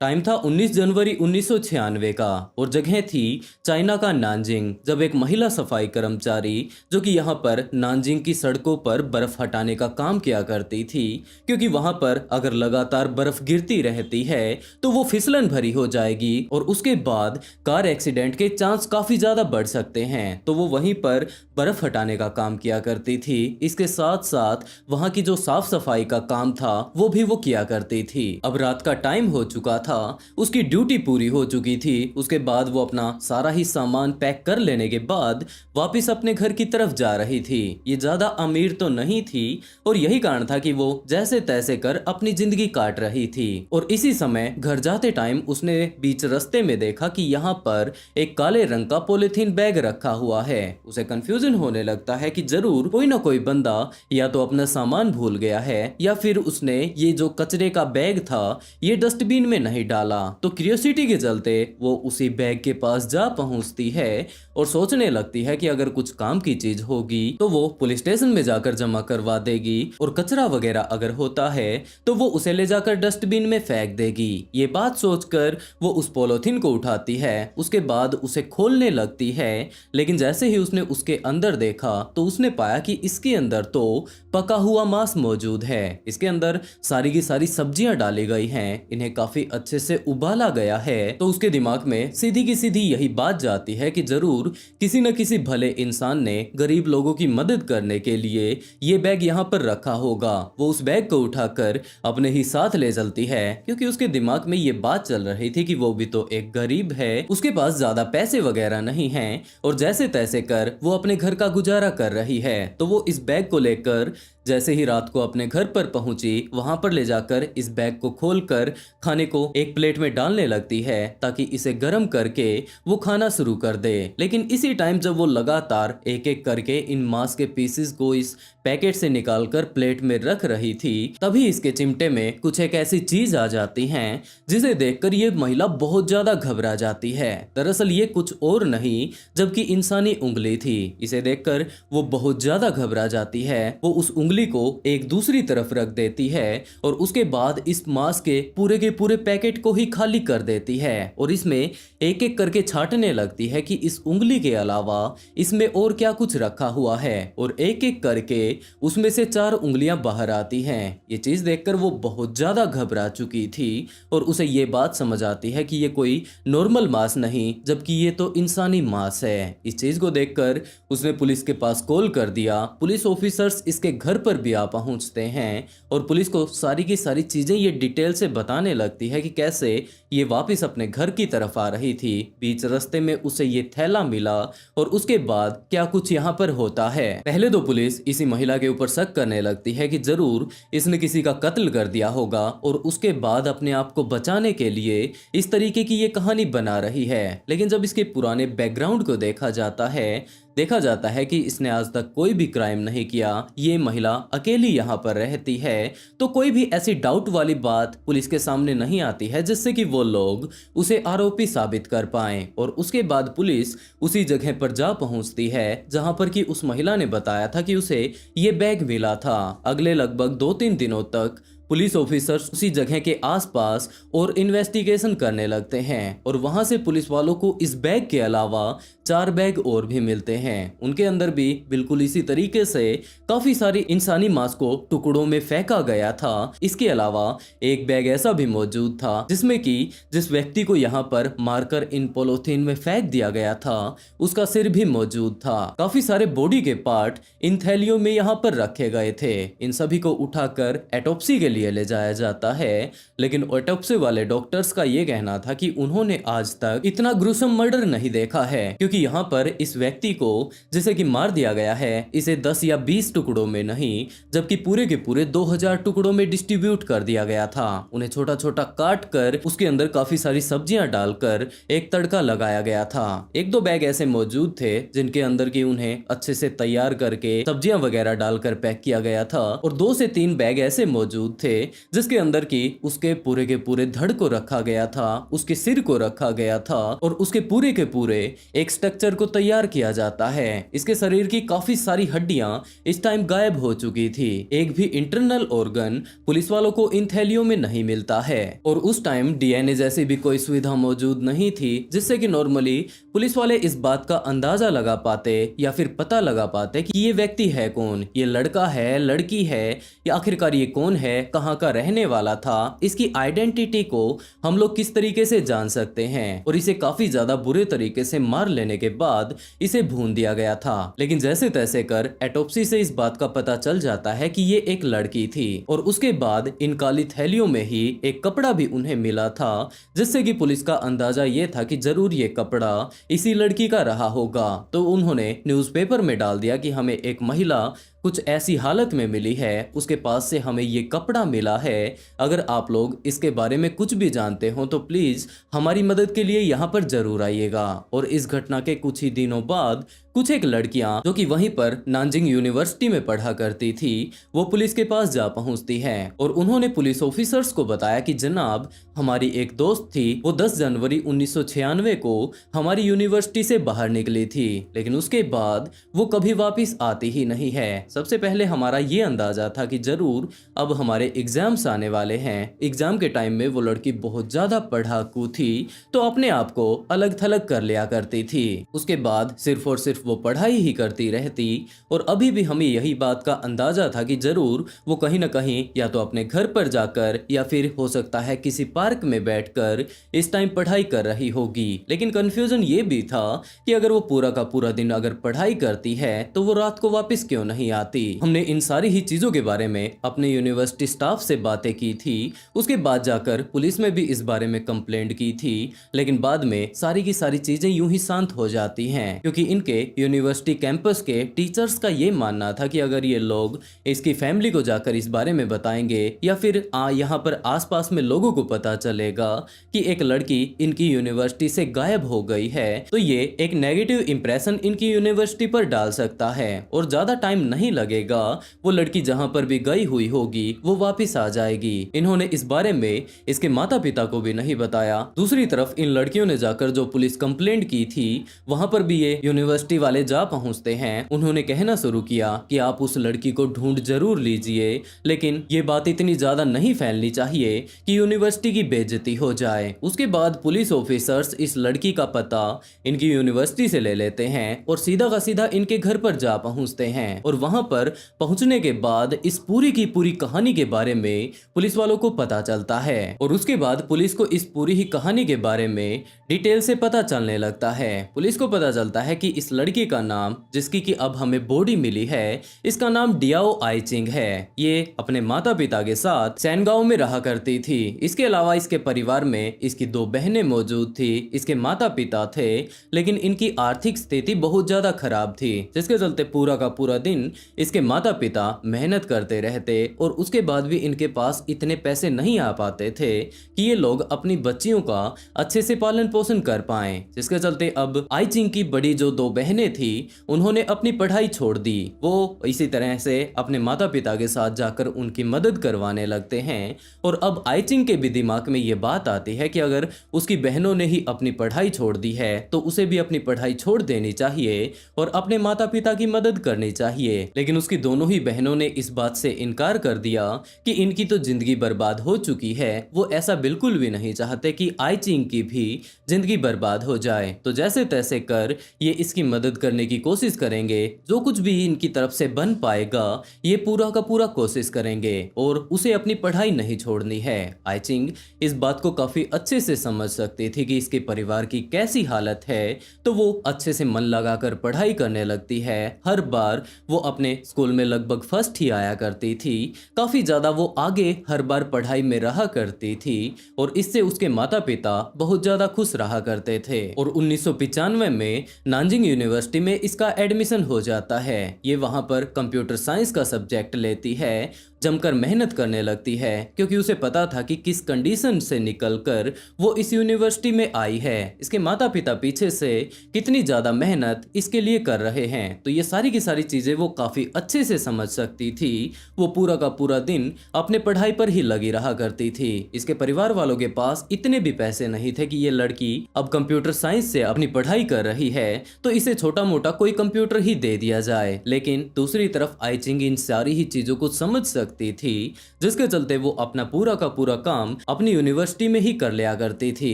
Time था 19 जनवरी 1996 का और जगह थी चाइना का नानजिंग। जब एक महिला सफाई कर्मचारी जो कि यहाँ पर नानजिंग की सड़कों पर बर्फ हटाने का काम किया करती थी, क्योंकि वहां पर अगर लगातार बर्फ गिरती रहती है तो वो फिसलन भरी हो जाएगी और उसके बाद कार एक्सीडेंट के चांस काफी ज्यादा बढ़ सकते हैं। तो वो वहीं पर बर्फ हटाने का काम किया करती थी। इसके साथ साथ वहां की जो साफ सफाई का काम था वो भी वो किया करती थी। अब रात का टाइम हो चुका था, उसकी ड्यूटी पूरी हो चुकी थी। उसके बाद वो अपना सारा ही सामान पैक कर लेने के बाद वापस अपने घर की तरफ जा रही थी। ये ज्यादा अमीर तो नहीं थी और यही कारण था कि वो जैसे तैसे कर अपनी जिंदगी काट रही थी। और इसी समय घर जाते टाइम उसने बीच रास्ते में देखा कि यहाँ पर एक काले रंग का पॉलिथीन बैग रखा हुआ है। उसे कंफ्यूजन होने लगता है कि जरूर कोई ना कोई बंदा या तो अपना सामान भूल गया है या फिर उसने ये जो कचरे का बैग था ये डस्टबिन में नहीं डाला। तो क्यूरियोसिटी के चलते वो उसी बैग के पास जा पहुंचती है और सोचने लगती है कि अगर कुछ काम की चीज होगी तो वो पुलिस स्टेशन में जाकर जमा करवा देगी और कचरा वगैरह अगर होता है तो वो उसे ले जाकर डस्टबिन में फेंक देगी। ये बात सोचकर वो उस पॉलिथीन को उठाती है, उसके बाद उसे खोलने लगती है। लेकिन जैसे ही उसने उसके अंदर देखा तो उसने पाया कि इसके अंदर तो पका हुआ मांस मौजूद है। इसके अंदर सारी की सारी सब्जियां डाली गई हैं, इन्हें काफी अच्छे से उबाला गया है। तो उसके दिमाग में सीधी की सीधी यही बात जाती है कि जरूर किसी न किसी भले इंसान ने गरीब लोगों की मदद करने के लिए ये बैग यहाँ पर रखा होगा। वो उस बैग को उठाकर अपने ही साथ ले चलती है, क्योंकि उसके दिमाग में ये बात चल रही थी कि वो भी तो एक गरीब है, उसके पास ज्यादा पैसे वगैरह नहीं हैं और जैसे तैसे कर वो अपने घर का गुजारा कर रही है। तो वो इस बैग को लेकर जैसे ही रात को अपने घर पर पहुंची, वहां पर ले जाकर इस बैग को खोलकर खाने को एक प्लेट में डालने लगती है ताकि इसे गर्म करके वो खाना शुरू कर दे। लेकिन इसी टाइम जब वो लगातार एक एक करके इन मांस के पीसेस को इस पैकेट से निकालकर प्लेट में रख रही थी, तभी इसके चिमटे में कुछ एक ऐसी चीज आ जाती है जिसे देखकर ये महिला बहुत ज्यादा घबरा जाती है। दरअसल ये कुछ और नहीं जबकि इंसानी उंगली थी। इसे देखकर वो बहुत ज्यादा घबरा जाती है। वो उस उंगली को एक दूसरी तरफ रख देती है और उसके बाद इस मांस के पूरे पैकेट को ही खाली कर देती है और इसमें एक एक करके छांटने लगती है कि इस उंगली के अलावा इसमें और क्या कुछ रखा हुआ है। और एक एक करके उसमें से 4 उंगलियां बाहर आती हैं। ये चीज देखकर वो बहुत ज्यादा घबरा चुकी थी और उसे ये बात समझ आती है कि ये कोई नॉर्मल मांस नहीं जबकि ये तो इंसानी मांस है। इस चीज को देखकर उसने पुलिस के पास कॉल कर दिया। पुलिस ऑफिसर्स इसके घर पर भी आ पहुंचते हैं और पुलिस को सारी की सारी चीजें ये डिटेल से बताने लगती है कि कैसे ये वापस अपने घर की तरफ आ रही थी। बीच रास्ते में उसे ये थैला मिला और उसके बाद क्या कुछ यहाँ पर होता है। पहले तो पुलिस इसी महिला के ऊपर शक करने लगती है कि जरूर इसने किसी का कत्ल कर दिया होगा और उसके बाद अपने आप को बचाने के लिए इस तरीके की ये कहानी बना रही है। लेकिन जब इसके पुराने बैकग्राउंड को देखा जाता है कि इसने आज तक कोई भी क्राइम नहीं किया, ये महिला अकेली यहाँ पर रहती है, तो कोई भी ऐसी डाउट वाली बात पुलिस के सामने नहीं आती है जिससे कि वो लोग उसे आरोपी साबित कर पाएं। और उसके बाद पुलिस उसी जगह पर जा पहुंचती है जहां पर कि उस महिला ने बताया था कि उसे ये बैग मिला था। अगले लगभग 2-3 दिनों तक पुलिस ऑफिसर्स उसी जगह के आसपास और इन्वेस्टिगेशन करने लगते हैं और वहां से पुलिस वालों को इस बैग के अलावा 4 बैग और भी मिलते हैं। उनके अंदर भी बिल्कुल इसी तरीके से काफी सारी इंसानी मांस को टुकड़ों में फेंका गया था। इसके अलावा एक बैग ऐसा भी मौजूद था जिसमें कि जिस व्यक्ति को यहाँ पर मारकर इन पॉलिथीन में फेंक दिया गया था उसका सिर भी मौजूद था। काफी सारे बॉडी के पार्ट इन थैलियों में यहाँ पर रखे गए थे। इन सभी को उठाकर एटॉप्सी के लिए ले जाया जाता है, लेकिन ऑटोप्सी वाले डॉक्टर्स का ये कहना था कि उन्होंने आज तक इतना ग्रुसम मर्डर नहीं देखा है, क्योंकि यहाँ पर इस व्यक्ति को जिसे कि मार दिया गया है इसे 10 या 20 टुकड़ों में नहीं जबकि पूरे के पूरे 2000 टुकड़ों में डिस्ट्रीब्यूट कर दिया गया था। उन्हें छोटा छोटा काट कर उसके अंदर काफी सारी सब्जियां डालकर एक तड़का लगाया गया था। 1-2 बैग ऐसे मौजूद थे जिनके अंदर की उन्हें अच्छे से तैयार करके सब्जियां वगैरह डालकर पैक किया गया था और 2 से 3 बैग ऐसे मौजूद थे थे जिसके अंदर की उसके पूरे के पूरे धड़ को रखा गया था, उसके सिर को रखा गया था और उसके पूरे के पूरे एक स्ट्रक्चर को तैयार किया जाता है। इसके शरीर की काफी सारी हड्डियां इस टाइम गायब हो चुकी थी। एक भी इंटरनल ऑर्गन पुलिस वालों को इन थैलियों में नहीं मिलता है और उस टाइम डीएनए जैसी भी कोई सुविधा मौजूद नहीं थी जिससे कि नॉर्मली पुलिस वाले इस बात का अंदाजा लगा पाते या फिर पता लगा पाते कि ये व्यक्ति है कौन, ये लड़का है, लड़की है या आखिरकार ये कौन है, कहाँ का रहने वाला था। इसकी आइडेंटिटी को हम लोग किस तरीके से जान सकते हैं और इसे काफी ज्यादा बुरे तरीके से मार लेने के बाद इसे भून दिया गया था। लेकिन जैसे तैसे कर एटोप्सी से इस बात का पता चल जाता है कि ये एक लड़की थी और उसके बाद इन काली थैलियों में ही एक कपड़ा भी उन्हें मिला था जिससे कि पुलिस का अंदाजा ये था कि जरूर ये कपड़ा इसी लड़की का रहा होगा। तो उन्होंने न्यूज़पेपर में डाल दिया कि हमें एक महिला कुछ ऐसी हालत में मिली है, उसके पास से हमें ये कपड़ा मिला है। अगर आप लोग इसके बारे में कुछ भी जानते हो तो प्लीज हमारी मदद के लिए यहाँ पर जरूर आइएगा। और इस घटना के कुछ ही दिनों बाद कुछ एक लड़कियां जो कि वहीं पर नानजिंग यूनिवर्सिटी में पढ़ा करती थी वो पुलिस के पास जा पहुंचती हैं और उन्होंने पुलिस ऑफिसर्स को बताया कि जनाब हमारी एक दोस्त थी, वो 10 जनवरी 1996 को हमारी यूनिवर्सिटी से बाहर निकली थी लेकिन उसके बाद वो कभी वापस आती ही नहीं है। सबसे पहले हमारा ये अंदाजा था कि जरूर अब हमारे एग्जाम्स आने वाले हैं। एग्जाम के टाइम में वो लड़की बहुत ज्यादा पढ़ाकू थी तो अपने आप को अलग थलग कर लिया करती थी। उसके बाद सिर्फ और सिर्फ वो पढ़ाई ही करती रहती और अभी भी हमें यही बात का अंदाजा था कि जरूर वो कहीं ना कहीं या तो अपने घर पर जाकर या फिर हो सकता है किसी पार्क में बैठकर इस टाइम पढ़ाई कर रही होगी। लेकिन कंफ्यूजन ये भी था कि अगर वो पूरा का पूरा दिन अगर पढ़ाई करती है तो वो रात को वापस क्यों नहीं आती। हमने इन सारी ही चीजों के बारे में अपने यूनिवर्सिटी स्टाफ से बातें की थी, उसके बाद जाकर पुलिस में भी इस बारे में कंप्लेंट की थी लेकिन बाद में सारी की सारी चीजें यूं ही शांत हो जाती हैं क्योंकि इनके यूनिवर्सिटी कैंपस के टीचर्स का ये मानना था कि अगर ये लोग इसकी फैमिली को जाकर इस बारे में बताएंगे या फिर यहाँ पर आसपास में लोगों को पता चलेगा कि एक लड़की इनकी यूनिवर्सिटी से गायब हो गई है तो ये एक नेगेटिव इंप्रेशन इनकी यूनिवर्सिटी पर डाल सकता है और ज्यादा टाइम नहीं लगेगा, वो लड़की जहां पर भी गई हुई होगी वो वापस आ जाएगी। इन्होंने इस बारे में इसके माता पिता को भी नहीं बताया। दूसरी तरफ इन लड़कियों ने जाकर जो पुलिस कंप्लेंट की थी वहां पर भी ये यूनिवर्सिटी वाले जा पहुंचते हैं। उन्होंने कहना शुरू किया कि आप उस लड़की को ढूंढ जरूर लीजिए लेकिन ये बात इतनी ज्यादा नहीं फैलनी चाहिए कि यूनिवर्सिटी की बेइज्जती हो जाए। उसके बाद पुलिस ऑफिसर्स इस लड़की का पता इनकी यूनिवर्सिटी से ले लेते हैं और सीधा का सीधा इनके घर पर जा पहुंचते हैं और वहां पर पहुंचने के बाद इस पूरी की पूरी कहानी के बारे में पुलिस वालों को पता चलता है और उसके बाद पुलिस को इस पूरी ही कहानी के बारे में डिटेल से पता चलने लगता है। पुलिस को पता चलता है कि इस लड़की का नाम, जिसकी कि अब हमें बॉडी मिली है, इसका नाम डियाओ आइचिंग है। ये अपने माता पिता के साथ सैनगांव में रहा करती थी। इसके अलावा इसके परिवार में इसकी 2 बहनें मौजूद थी। इसके माता पिता थे लेकिन इनकी आर्थिक स्थिति बहुत ज्यादा खराब थी जिसके चलते पूरा का पूरा दिन इसके माता पिता मेहनत करते रहते और उसके बाद भी इनके पास इतने पैसे नहीं आ पाते थे कि ये लोग अपनी बच्चियों का अच्छे से पालन पोषण कर पाएं। जिसके चलते अब आइचिंग की बड़ी जो 2 बहनें थी उन्होंने अपनी पढ़ाई छोड़ दी। वो इसी तरह से अपने माता पिता के साथ जाकर उनकी मदद करवाने लगते हैं और अब आइचिंग के भी दिमाग में ये बात आती है कि अगर उसकी बहनों ने ही अपनी पढ़ाई छोड़ दी है तो उसे भी अपनी पढ़ाई छोड़ देनी चाहिए और अपने माता पिता की मदद करनी चाहिए। लेकिन उसकी दोनों ही बहनों ने इस बात से इनकार कर दिया कि इनकी तो जिंदगी बर्बाद हो चुकी है, वो ऐसा बिल्कुल भी नहीं चाहते कि आइचिंग की भी जिंदगी बर्बाद हो जाए। तो जैसे तैसे कर ये इसकी मदद करने की कोशिश करेंगे, जो कुछ भी इनकी तरफ से बन पाएगा ये पूरा का पूरा कोशिश करेंगे और उसे अपनी पढ़ाई नहीं छोड़नी है। आइचिंग इस बात को काफी अच्छे से समझ सकती थी कि इसके परिवार की कैसी हालत है तो वो अच्छे से मन लगाकर पढ़ाई करने लगती है। हर बार वो अपने स्कूल में लगभग फर्स्ट ही आया करती थी, काफी ज्यादा वो आगे हर बार पढ़ाई में रहा करती थी और इससे उसके माता पिता बहुत ज्यादा खुश रहा करते थे। और 1995 में नानजिंग यूनिवर्सिटी में इसका एडमिशन हो जाता है। ये वहां पर कंप्यूटर साइंस का सब्जेक्ट लेती है जमकर मेहनत करने लगती है, क्योंकि उसे पता था कि किस कंडीशन से निकलकर वो इस यूनिवर्सिटी में आई है। इसके माता पिता पीछे से कितनी ज्यादा मेहनत इसके लिए कर रहे हैं, तो ये सारी की सारी चीजें वो काफी अच्छे से समझ सकती थी। वो पूरा का पूरा दिन अपने पढ़ाई पर ही लगी रहा करती थी। इसके परिवार वालों के पास इतने भी पैसे नहीं थे कि ये लड़की अब कंप्यूटर साइंस से अपनी पढ़ाई कर रही है तो इसे छोटा मोटा कोई कंप्यूटर ही दे दिया जाए। लेकिन दूसरी तरफ आईचिंग इन सारी ही चीजों को समझ सकती थी, जिसके चलते वो अपना पूरा का पूरा काम अपनी यूनिवर्सिटी में ही कर लिया करती थी।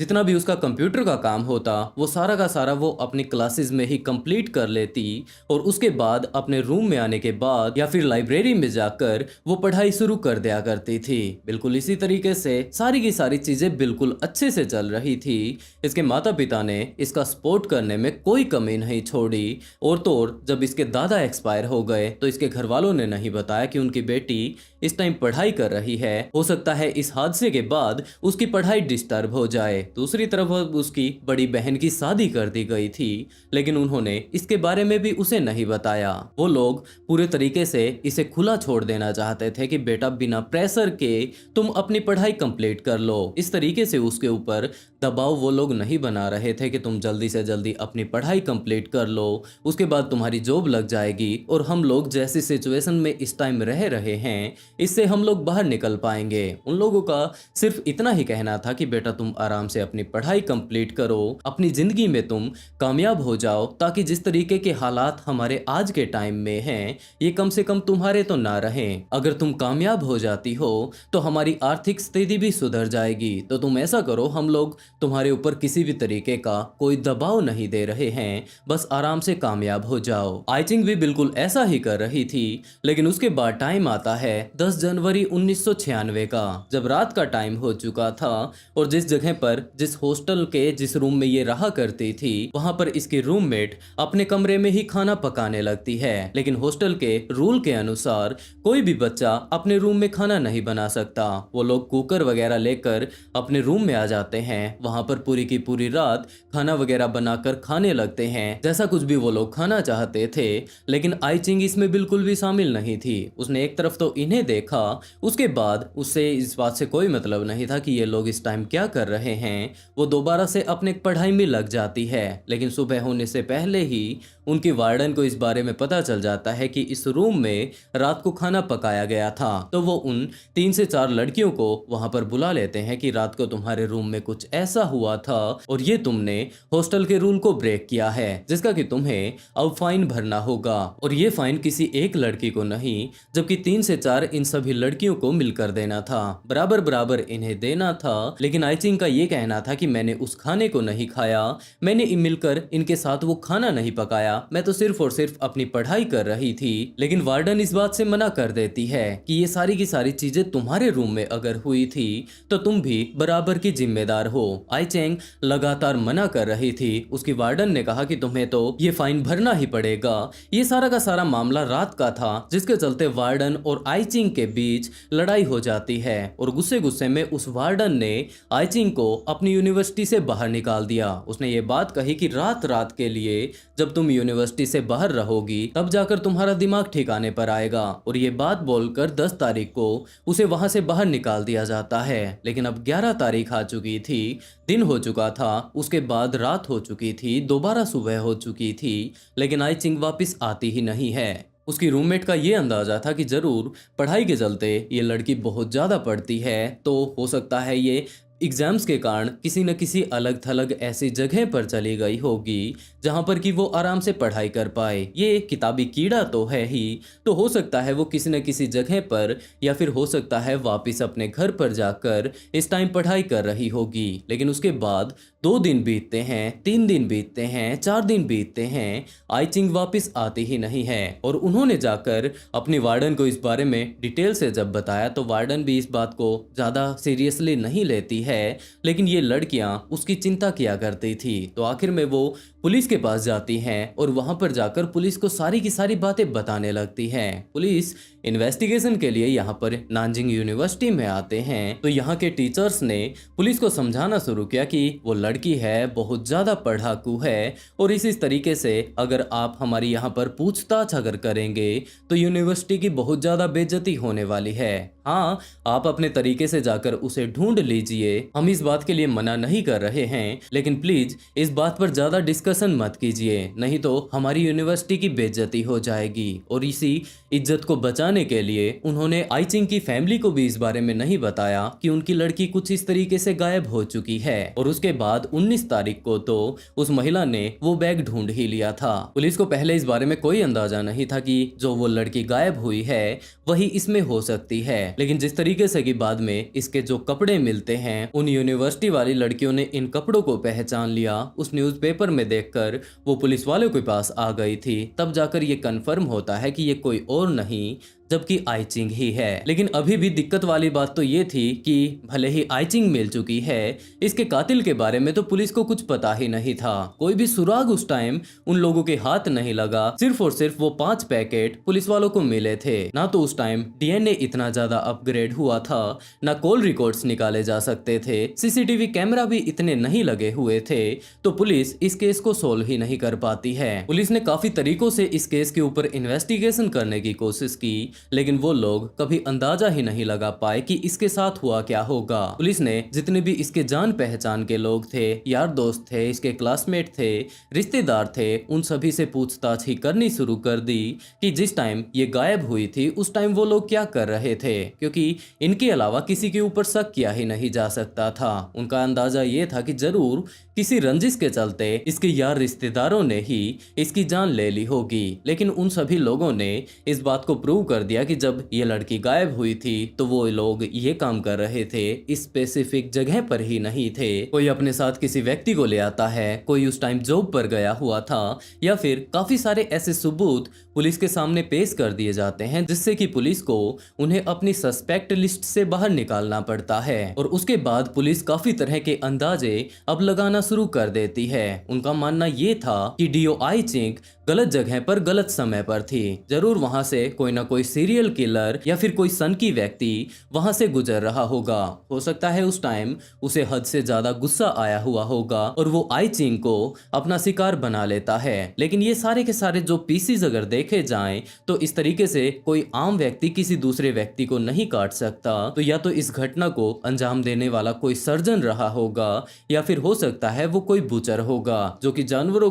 जितना भी उसका कंप्यूटर का काम होता वो सारा का सारा वो अपनी क्लासेस में ही कंप्लीट कर लेती और उसके बाद अपने रूम में आने के बाद या फिर लाइब्रेरी में जाकर वो पढ़ाई शुरू कर दिया करती थी। बिल्कुल इसी तरीके से सारी की सारी चीजें बिल्कुल अच्छे से चल रही थी। इसके माता पिता ने इसका सपोर्ट करने में कोई कमी नहीं छोड़ी। और तो और जब इसके दादा एक्सपायर हो गए तो इसके घर वालों ने नहीं बताया कि उनकी बेटी इस टाइम पढ़ाई कर रही है। हो सकता है इस हादसे के बाद उसकी पढ़ाई डिस्टर्ब हो जाए। दूसरी तरफ उसकी बड़ी बहन की शादी कर दी गई थी, लेकिन उन्होंने इसके बारे में भी उसे नहीं बताया। वो लोग पूरे तरीके से इसे खुला छोड़ देना चाहते थे कि बेटा बिना प्रेशर के तुम अपनी पढ़ाई कंप्लीट कर लो। इस तरीके से उसके ऊपर दबाव वो लोग नहीं बना रहे थे कि तुम जल्दी से जल्दी अपनी पढ़ाई कंप्लीट कर लो, उसके बाद तुम्हारी जॉब लग जाएगी और हम लोग जैसी सिचुएशन में इस टाइम रह रहे हैं इससे हम लोग बाहर निकल पाएंगे। उन लोगों का सिर्फ इतना ही कहना था कि बेटा तुम आराम से अपनी पढ़ाई कंप्लीट करो, अपनी जिंदगी में तुम कामयाब हो जाओ, ताकि जिस तरीके के हालात हमारे आज के टाइम में हैं ये कम से कम तुम्हारे तो ना रहें। अगर तुम कामयाब हो जाती हो तो हमारी आर्थिक स्थिति भी सुधर जाएगी। तो तुम ऐसा करो, हम लोग तुम्हारे ऊपर किसी भी तरीके का कोई दबाव नहीं दे रहे हैं, बस आराम से कामयाब हो जाओ। आईचिंग भी बिल्कुल ऐसा ही कर रही थी। लेकिन उसके बाद टाइम आता है 10 जनवरी 1996 का, जब रात का टाइम हो चुका था और जिस जगह पर जिस हॉस्टल के जिस रूम में ये रहा करती थी वहां पर इसकी रूममेट अपने कमरे में ही खाना पकाने लगती है। लेकिन हॉस्टल के रूल के अनुसार कोई भी बच्चा अपने रूम में खाना नहीं बना सकता। वो लोग कुकर वगैरह लेकर अपने रूम में आ जाते हैं, वहां पर पूरी की पूरी रात खाना वगैरह बनाकर खाने लगते हैं, जैसा कुछ भी वो लोग खाना चाहते थे। लेकिन आईचिंग इसमें बिल्कुल भी शामिल नहीं थी। उसने एक तरफ तो इन्हें देखा, उसके बाद उससे इस बात से कोई मतलब नहीं था कि ये लोग इस टाइम क्या कर रहे हैं। वो दोबारा से अपने पढ़ाई में लग जाती है। लेकिन सुबह होने से पहले ही उनकी वार्डन को इस बारे में पता चल जाता है कि इस रूम में रात को खाना पकाया गया था। तो वो उन 3 से 4 लड़कियों को वहां पर बुला लेते हैं कि रात को तुम्हारे रूम में कुछ ऐसा हुआ था और ये तुमने हॉस्टल के रूल को ब्रेक किया है, जिसका कि तुम्हें अब फाइन भरना होगा। और ये फाइन किसी एक लड़की को नहीं, जबकि 3 से 4 इन सभी लड़कियों को मिलकर देना था, बराबर बराबर इन्हें देना था। लेकिन आईचिंग का ये कहना था कि मैंने उस खाने को नहीं खाया, मैंने मिलकर इनके साथ वो खाना नहीं पकाया, मैं तो सिर्फ और सिर्फ अपनी पढ़ाई कर रही थी। लेकिन वार्डन इस बात से मना कर देती है कि ये सारी की सारी चीजें तुम्हारे रूम में अगर हुई थी तो तुम भी बराबर की जिम्मेदार हो। आईचिंग लगातार मना कर रही थी। उसकी वार्डन ने कहा कि तुम्हें तो ये फाइन भरना ही पड़ेगा। ये सारा का सारा मामला रात का था, जिसके चलते वार्डन और आईचिंग के बीच लड़ाई हो जाती है और गुस्से गुस्से में उस वार्डन ने आईचिंग को अपनी यूनिवर्सिटी से बाहर निकाल दिया। उसने ये बात कही कि रात रात के लिए जब तुम यूनिवर्सिटी से बाहर रहोगी तब जाकर तुम्हारा दिमाग ठिकाने पर आएगा। और ये बात बोलकर 10 तारीख को उसे वहां से बाहर निकाल दिया जाता है। लेकिन अब 11 तारीख आ चुकी थी, दिन हो चुका था, उसके बाद रात हो चुकी थी, दोबारा सुबह हो चुकी थी, लेकिन आईचिंग वापस आती ही नहीं है। उसकी रूममेट का ये अंदाजा था कि जरूर पढ़ाई के चलते ये लड़की बहुत ज़्यादा पढ़ती है, तो हो सकता है ये एग्जाम्स के कारण किसी न किसी अलग थलग ऐसी जगह पर चली गई होगी जहां पर कि वो आराम से पढ़ाई कर पाए। ये किताबी कीड़ा तो है ही, तो हो सकता है वो किसी न किसी जगह पर या फिर हो सकता है वापस अपने घर पर जाकर इस टाइम पढ़ाई कर रही होगी। लेकिन उसके बाद 2 दिन बीतते हैं, 3 दिन बीतते हैं, 4 दिन बीतते हैं, आईचिंग वापस आती ही नहीं है। और उन्होंने जाकर अपनी वार्डन को इस बारे में डिटेल से जब बताया तो वार्डन भी इस बात को ज़्यादा सीरियसली नहीं लेती है है, लेकिन ये लड़कियां उसकी चिंता किया करती थी। तो आखिर में वो पुलिस के पास जाती हैं और वहां पर जाकर पुलिस को सारी की सारी बातें बताने लगती हैं। पुलिस इन्वेस्टिगेशन के लिए यहाँ पर नानजिंग यूनिवर्सिटी में आते हैं। तो यहाँ के टीचर्स ने पुलिस को समझाना शुरू किया कि वो लड़की है बहुत ज्यादा पढ़ाकू है और इस तरीके से अगर आप हमारी यहाँ पर पूछताछ अगर करेंगे तो यूनिवर्सिटी की बहुत ज्यादा बेइज्जती होने वाली है। हाँ, आप अपने तरीके से जाकर उसे ढूंढ लीजिए, हम इस बात के लिए मना नहीं कर रहे हैं, लेकिन प्लीज इस बात पर ज्यादा डिस्कशन मत कीजिए, नहीं तो हमारी यूनिवर्सिटी की बेइज्जती हो जाएगी। और इसी इज्जत को बचाने के लिए उन्होंने आई चिंग की फैमिली को भी इस बारे में नहीं बताया कि उनकी लड़की कुछ इस तरीके से गायब हो चुकी है। और उसके बाद 19 तारीख को तो उस महिला ने वो बैग ढूंढ ही लिया था। पुलिस को पहले इस बारे में कोई अंदाजा नहीं था कि जो वो लड़की गायब हुई है वही इसमें हो सकती है, लेकिन जिस तरीके से कि बाद में इसके जो कपड़े मिलते हैं, उन यूनिवर्सिटी वाली लड़कियों ने इन कपड़ों को पहचान लिया। उस न्यूज़पेपर में देखकर वो पुलिस वालों के पास आ गई थी, तब जाकर ये कंफर्म होता है कि ये कोई और नहीं जबकि आई चिंग ही है। लेकिन अभी भी दिक्कत वाली बात तो ये थी कि भले ही आई चिंग मिल चुकी है, इसके कातिल के बारे में तो पुलिस को कुछ पता ही नहीं था। कोई भी सुराग उस टाइम उन लोगों के हाथ नहीं लगा, सिर्फ और सिर्फ वो 5 पैकेट पुलिस वालों को मिले थे। ना तो उस टाइम डीएनए इतना ज्यादा अपग्रेड हुआ था, ना कॉल रिकॉर्ड्स निकाले जा सकते थे, सीसीटीवी कैमरा भी इतने नहीं लगे हुए थे, तो पुलिस इस केस को सोल्व ही नहीं कर पाती है। पुलिस ने काफी तरीकों से इस केस के ऊपर इन्वेस्टिगेशन करने की कोशिश की, लेकिन वो लोग कभी अंदाजा ही नहीं लगा पाए कि इसके साथ हुआ क्या होगा। पुलिस ने जितने भी इसके जान पहचान के लोग थे, यार दोस्त थे, इसके क्लासमेट थे, रिश्तेदार थे, उन सभी से पूछताछ ही करनी शुरू कर दी कि जिस टाइम ये गायब हुई थी उस टाइम वो लोग क्या कर रहे थे, क्योंकि इनके अलावा किसी के ऊपर शक किया ही नहीं जा सकता था। उनका अंदाजा ये था कि जरूर किसी रंजिश के चलते इसके यार रिश्तेदारों ने ही इसकी जान ले ली होगी। लेकिन उन सभी लोगों ने इस बात को प्रूव कर दिया कि जब ये लड़की गायब हुई थी तो वो लोग ये काम कर रहे थे इस स्पेसिफिक जगह पर ही नहीं थे। कोई अपने साथ किसी व्यक्ति को ले आता है, कोई उस टाइम जॉब पर गया हुआ था, या फिर काफी सारे ऐसे सबूत पुलिस के सामने पेश कर दिए जाते हैं जिससे कि पुलिस को उन्हें अपनी सस्पेक्ट लिस्ट से बाहर निकालना पड़ता है। और उसके बाद पुलिस काफी तरह के अंदाजे अब लगाना शुरू कर देती है। उनका मानना ये था कि डीओ आई चिंग गलत जगह पर गलत समय पर थी। जरूर वहां से कोई ना कोई सीरियल किलर या फिर कोई सनकी व्यक्ति वहां से गुजर रहा होगा। हो सकता है उस टाइम उसे हद से ज्यादा गुस्सा आया हुआ होगा और वो आई चिंग को अपना शिकार बना लेता है। लेकिन ये सारे के सारे जो पीसीज अगर देखे जाएं तो इस तरीके से कोई आम व्यक्ति किसी दूसरे व्यक्ति को नहीं काट सकता। तो या तो इस घटना को अंजाम देने वाला कोई सर्जन रहा होगा, या फिर हो सकता है वो कोई बूचर होगा जो कि जानवरों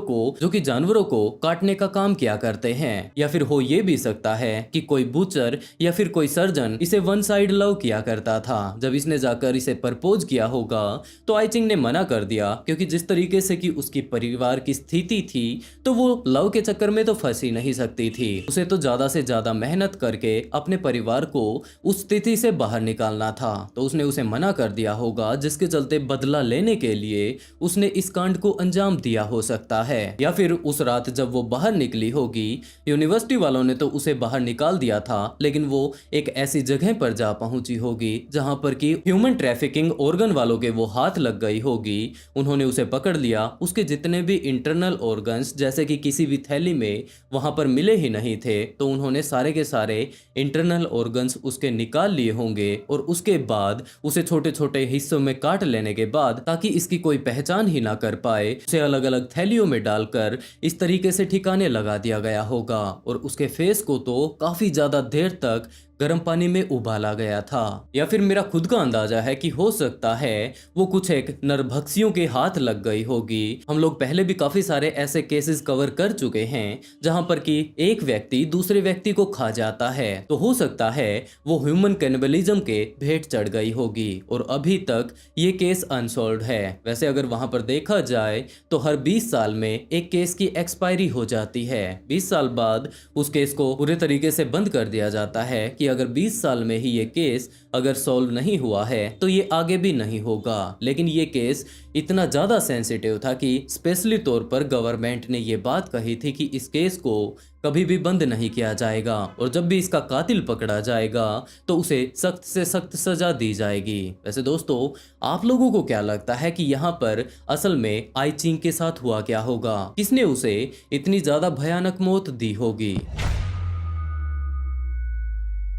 को काटने का काम किया करते हैं। या फिर हो ये भी सकता है कि कोई बूचर या फिर कोई सर्जन इसे वन साइड लव किया करता था। जब इसने जाकर इसे प्रपोज किया होगा तो आई चिंग ने मना कर दिया, क्योंकि जिस तरीके से कि उसकी परिवार की स्थिति थी तो वो लव के चक्कर में तो फंस ही नहीं सकती थी। उसे तो ज्यादा से ज्यादा मेहनत करके अपने परिवार को उस स्थिति से बाहर निकालना था। तो उसने उसे मना कर दिया होगा, जिसके चलते बदला लेने के लिए उसने इस कांड को अंजाम दिया हो सकता है। या फिर उस रात जब वो बाहर निकली होगी, यूनिवर्सिटी वालों ने तो उसे बाहर निकाल दिया था, लेकिन वो एक ऐसी जगह पर जा पहुंची होगी जहां पर कि ह्यूमन ट्रैफिकिंग ऑर्गन वालों के वो हाथ लग गई होगी। उन्होंने उसे पकड़ लिया, उसके जितने भी इंटरनल ऑर्गन्स जैसे कि किसी भी थैली में वहां पर मिले ही नहीं थे, तो उन्होंने सारे के सारे इंटरनल ऑर्गन्स उसके निकाल लिए होंगे और उसके बाद उसे छोटे छोटे हिस्सों में काट लेने के बाद, ताकि इसकी कोई पहचान ही ना कर पाए, उसे अलग अलग थैलियों में डालकर इस तरीके से ठिकाने लगा दिया गया होगा। और उसके फेस को तो काफी ज्यादा देर तक गर्म पानी में उबाला गया था। या फिर मेरा खुद का अंदाजा है कि हो सकता है वो कुछ एक नरभक्षियों के हाथ लग गई होगी। हम लोग पहले भी काफी सारे ऐसे केसेस कवर कर चुके हैं जहां पर कि एक व्यक्ति दूसरे व्यक्ति को खा जाता है, तो हो सकता है वो ह्यूमन कैनिबलिज्म के भेंट चढ़ गई होगी और अभी तक ये केस अनसॉल्व्ड है। वैसे अगर वहां पर देखा जाए तो हर 20 साल में एक केस की एक्सपायरी हो जाती है। 20 साल बाद उस केस को पूरे तरीके से बंद कर दिया जाता है कि अगर 20 साल में ही ये केस अगर सॉल्व नहीं हुआ है तो ये आगे भी नहीं होगा। लेकिन ये केस इतना ज्यादा सेंसिटिव था कि स्पेशली तौर पर गवर्नमेंट ने ये बात कही थी कि इस केस को कभी भी बंद नहीं किया जाएगा और जब भी इसका कातिल पकड़ा जाएगा तो उसे सख्त से सख्त सजा दी जाएगी। वैसे दोस्तों, आप लोगों को क्या लगता है कि यहाँ पर असल में आई चिंग के साथ हुआ क्या होगा? किसने उसे इतनी ज्यादा भयानक मौत दी होगी?